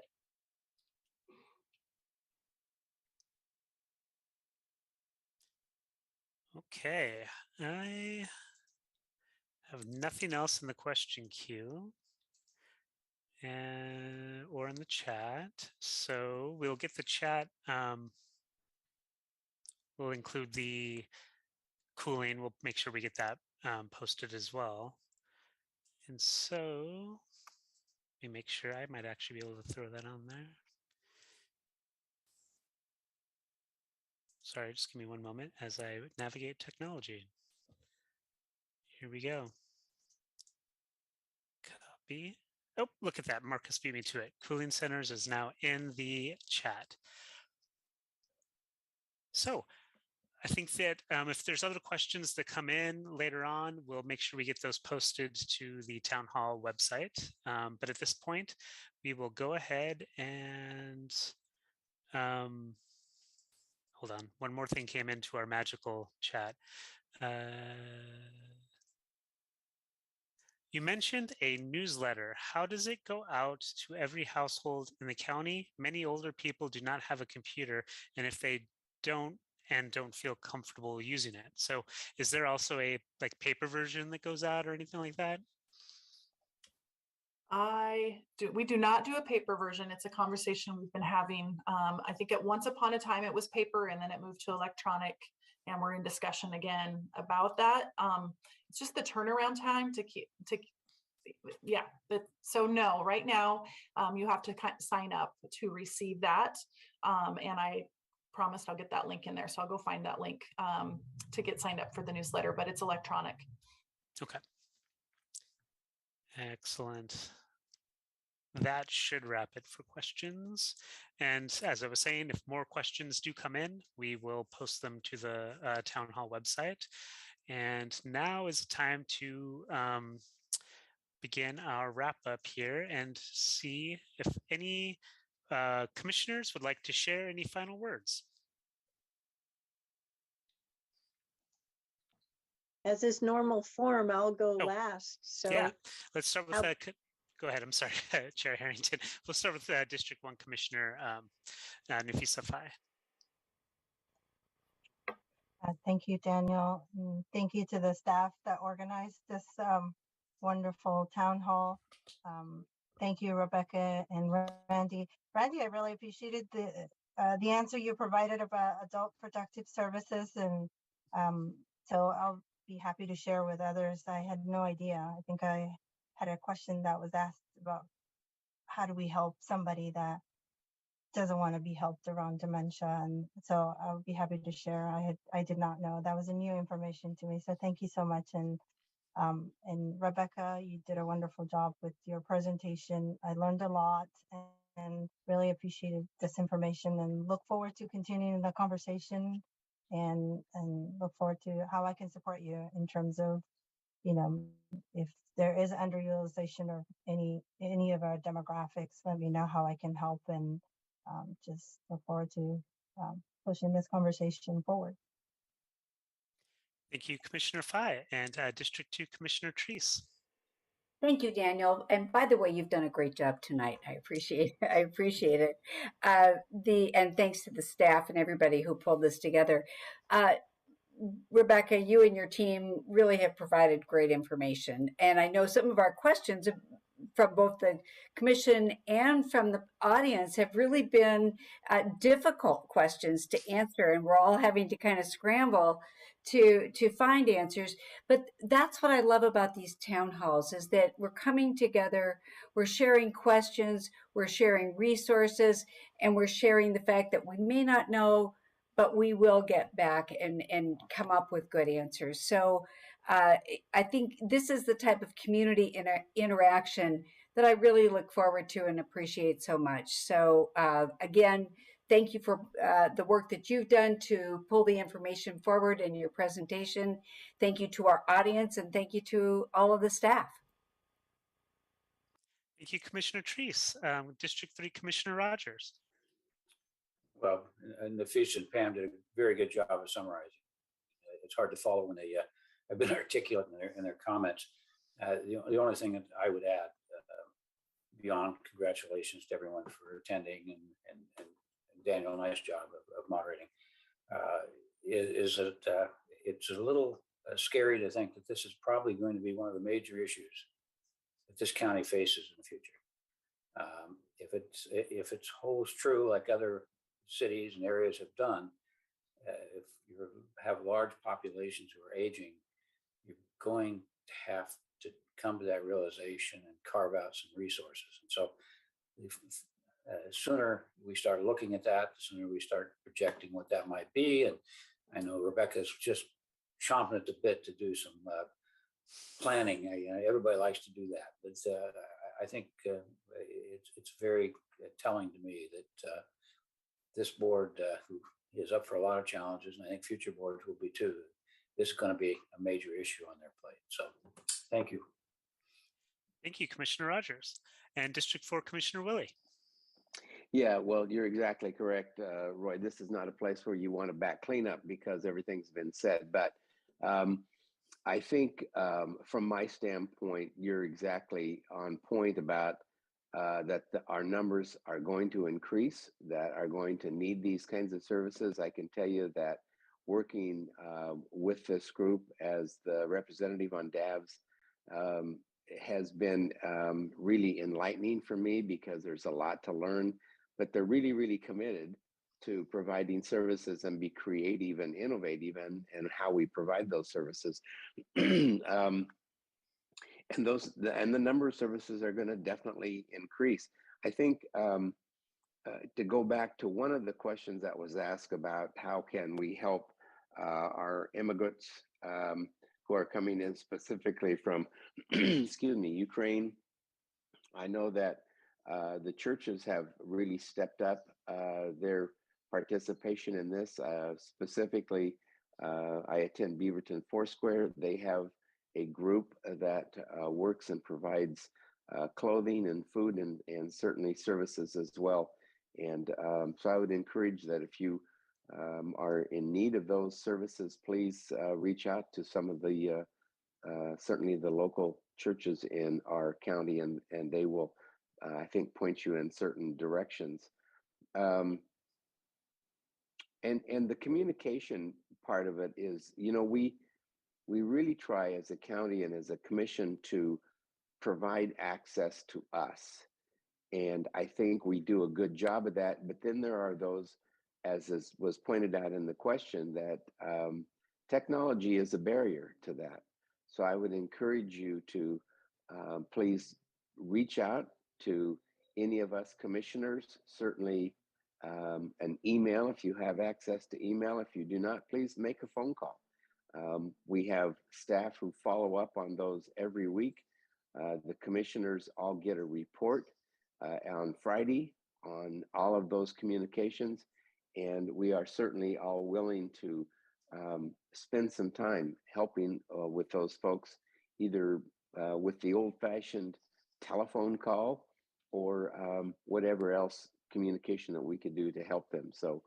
Okay, I have nothing else in the question queue or in the chat. So we'll get the chat. We'll include the cooling. We'll make sure we get that posted as well. And so let me make sure. I might actually be able to throw that on there. Sorry, just give me one moment as I navigate technology. Here we go. Copy. Oh, look at that. Marcus beat me to it. Cooling centers is now in the chat. So I think that if there's other questions that come in later on, we'll make sure we get those posted to the town hall website. But at this point, we will go ahead and hold on. One more thing came into our magical chat. You mentioned a newsletter. How does it go out to every household in the county? Many older people do not have a computer, and if they don't feel comfortable using it. So is there also a paper version that goes out or anything like that? We do not do a paper version. It's a conversation we've been having. I think at once upon a time it was paper and then it moved to electronic, and we're in discussion again about that. It's just the turnaround time so no, right now you have to sign up to receive that. And I promised I'll get that link in there. So I'll go find that link to get signed up for the newsletter, but it's electronic. Okay. Excellent. That should wrap it for questions. And as I was saying, if more questions do come in, we will post them to the town hall website. And now is the time to begin our wrap up here and see if any commissioners would like to share any final words. As is normal form, I'll go last. So yeah, let's start with go ahead. I'm sorry, Chair Harrington. We'll start with District 1 Commissioner Nafisa Fai. Thank you, Daniel. And thank you to the staff that organized this wonderful town hall. Thank you, Rebecca and Randy. Randy, I really appreciated the answer you provided about adult protective services, and so I'll be happy to share with others. I had no idea. I think I had a question that was asked about how do we help somebody that doesn't want to be helped around dementia, and so I'll be happy to share. I did not know. That was a new information to me, so thank you so much. And Rebecca, you did a wonderful job with your presentation. I learned a lot and really appreciated this information, and look forward to continuing the conversation, and look forward to how I can support you in terms of, if there is underutilization of any of our demographics, let me know how I can help, and just look forward to pushing this conversation forward. Thank you, Commissioner Fai, and District 2 Commissioner Treece. Thank you, Daniel. And by the way, you've done a great job tonight. I appreciate it. And thanks to the staff and everybody who pulled this together. Rebecca, you and your team really have provided great information. And I know some of our questions from both the commission and from the audience have really been difficult questions to answer. And we're all having to kind of scramble to find answers. But that's what I love about these town halls, is that we're coming together, we're sharing questions, we're sharing resources, and we're sharing the fact that we may not know, but we will get back and come up with good answers. So I think this is the type of community interaction that I really look forward to and appreciate so much. So again, thank you for the work that you've done to pull the information forward in your presentation. Thank you to our audience, and thank you to all of the staff. Thank you, Commissioner Treece. District 3 Commissioner Rogers. Well, and Nafisa and Pam did a very good job of summarizing. It's hard to follow when they have been articulate in their comments. The only thing that I would add, beyond congratulations to everyone for attending, and Daniel, nice job of moderating, is that it's a little scary to think that this is probably going to be one of the major issues that this county faces in the future. If it holds true like other cities and areas have done, if you have large populations who are aging, you're going to have to come to that realization and carve out some resources. And so the sooner we start looking at that, the sooner we start projecting what that might be. And I know Rebecca's just chomping at the bit to do some planning. Everybody likes to do that, but I think it's very telling to me that this board, who is up for a lot of challenges, and I think future boards will be too, this is going to be a major issue on their plate. So thank you. Thank you, Commissioner Rogers. And District 4 Commissioner Willey. Yeah, well, you're exactly correct, Roy. This is not a place where you want to back cleanup because everything's been said. But I think from my standpoint, you're exactly on point about that our numbers are going to increase, that are going to need these kinds of services. I can tell you that working with this group as the representative on DAVs has been really enlightening for me because there's a lot to learn, but they're really, really committed to providing services and be creative and innovative in how we provide those services. And the number of services are going to definitely increase. I think to go back to one of the questions that was asked about how can we help our immigrants who are coming in specifically from, excuse me, Ukraine. I know that the churches have really stepped up their participation in this. Specifically, I attend Beaverton Foursquare. They have a group that works and provides clothing and food and certainly services as well. And so I would encourage that if you are in need of those services, please reach out to some of the certainly the local churches in our county, and they will, I think, point you in certain directions. And the communication part of it is, you know, we really try as a county and as a commission to provide access to us. And I think we do a good job of that. But then there are those, as was pointed out in the question, that technology is a barrier to that. So I would encourage you to please reach out to any of us commissioners, certainly an email if you have access to email. If you do not, please make a phone call. We have staff who follow up on those every week. The commissioners all get a report on Friday on all of those communications, and we are certainly all willing to spend some time helping with those folks, either with the old-fashioned telephone call or whatever else communication that we could do to help them. So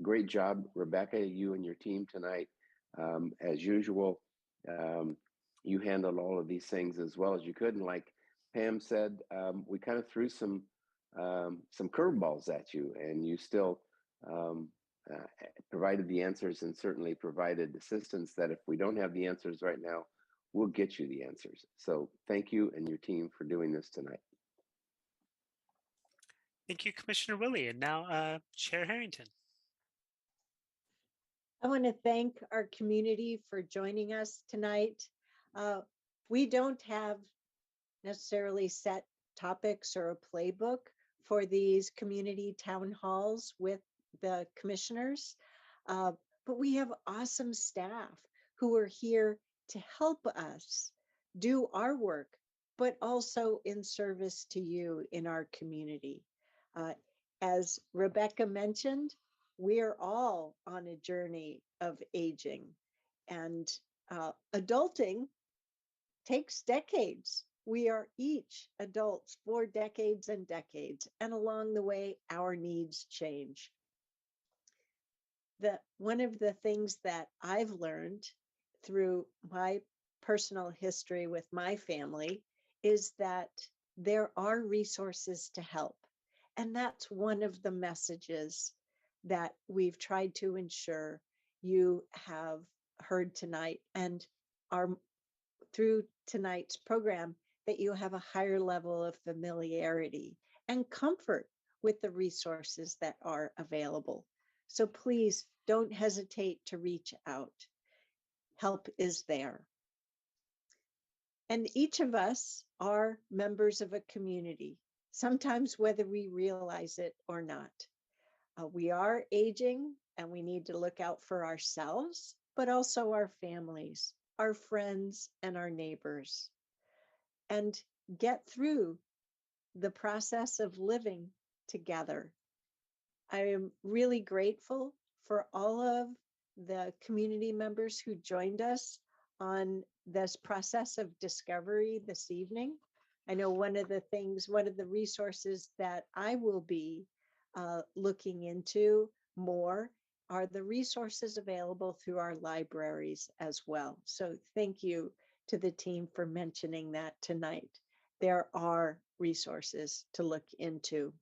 great job, Rebecca, you and your team tonight. As usual, you handled all of these things as well as you could. And like Pam said, we kind of threw some curveballs at you, and you still provided the answers and certainly provided assistance that if we don't have the answers right now, we'll get you the answers. So thank you and your team for doing this tonight. Thank you, Commissioner Willey. And now Chair Harrington. I want to thank our community for joining us tonight. We don't have necessarily set topics or a playbook for these community town halls with the commissioners, but we have awesome staff who are here to help us do our work, but also in service to you in our community. As Rebecca mentioned, we're all on a journey of aging, and adulting takes decades. We are each adults for decades and decades, and along the way, our needs change. One of the things that I've learned through my personal history with my family is that there are resources to help. And that's one of the messages that we've tried to ensure you have heard tonight and are through tonight's program, that you have a higher level of familiarity and comfort with the resources that are available. So please don't hesitate to reach out. Help is there. And each of us are members of a community, sometimes whether we realize it or not. We are aging and we need to look out for ourselves, but also our families, our friends, and our neighbors, and get through the process of living together. I am really grateful for all of the community members who joined us on this process of discovery this evening. I know one of the resources that I will be looking into more are the resources available through our libraries as well. So thank you to the team for mentioning that tonight. There are resources to look into.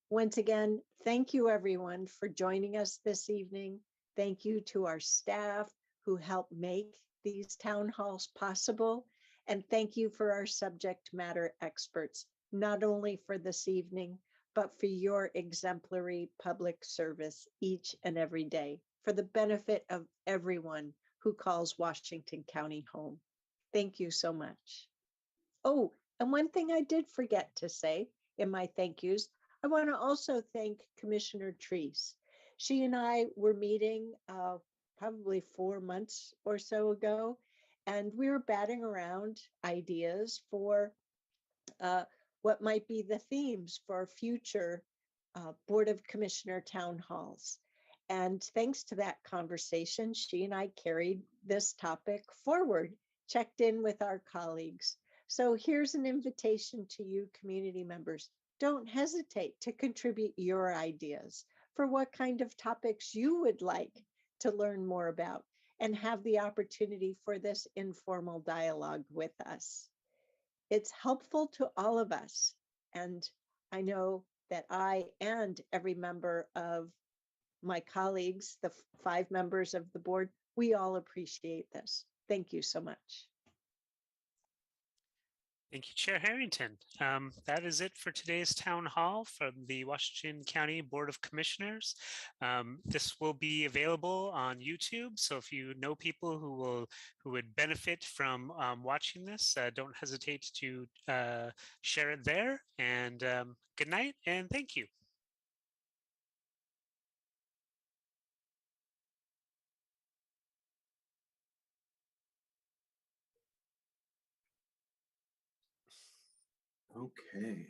Once again, thank you everyone for joining us this evening. Thank you to our staff who help make these town halls possible. And thank you for our subject matter experts, not only for this evening, but for your exemplary public service each and every day for the benefit of everyone who calls Washington County home. Thank you so much. Oh, and one thing I did forget to say in my thank yous, I want to also thank Commissioner Treece. She and I were meeting probably 4 months or so ago, and we were batting around ideas for what might be the themes for future Board of Commissioner town halls. And thanks to that conversation, she and I carried this topic forward, checked in with our colleagues. So here's an invitation to you, community members. Don't hesitate to contribute your ideas for what kind of topics you would like to learn more about and have the opportunity for this informal dialogue with us. It's helpful to all of us. And I know that I and every member of my colleagues, the 5 members of the board, we all appreciate this. Thank you so much. Thank you, Chair Harrington. That is it for today's town hall from the Washington County Board of Commissioners. This will be available on YouTube. So if you know people who would benefit from watching this, don't hesitate to share it there. And good night and thank you. Okay.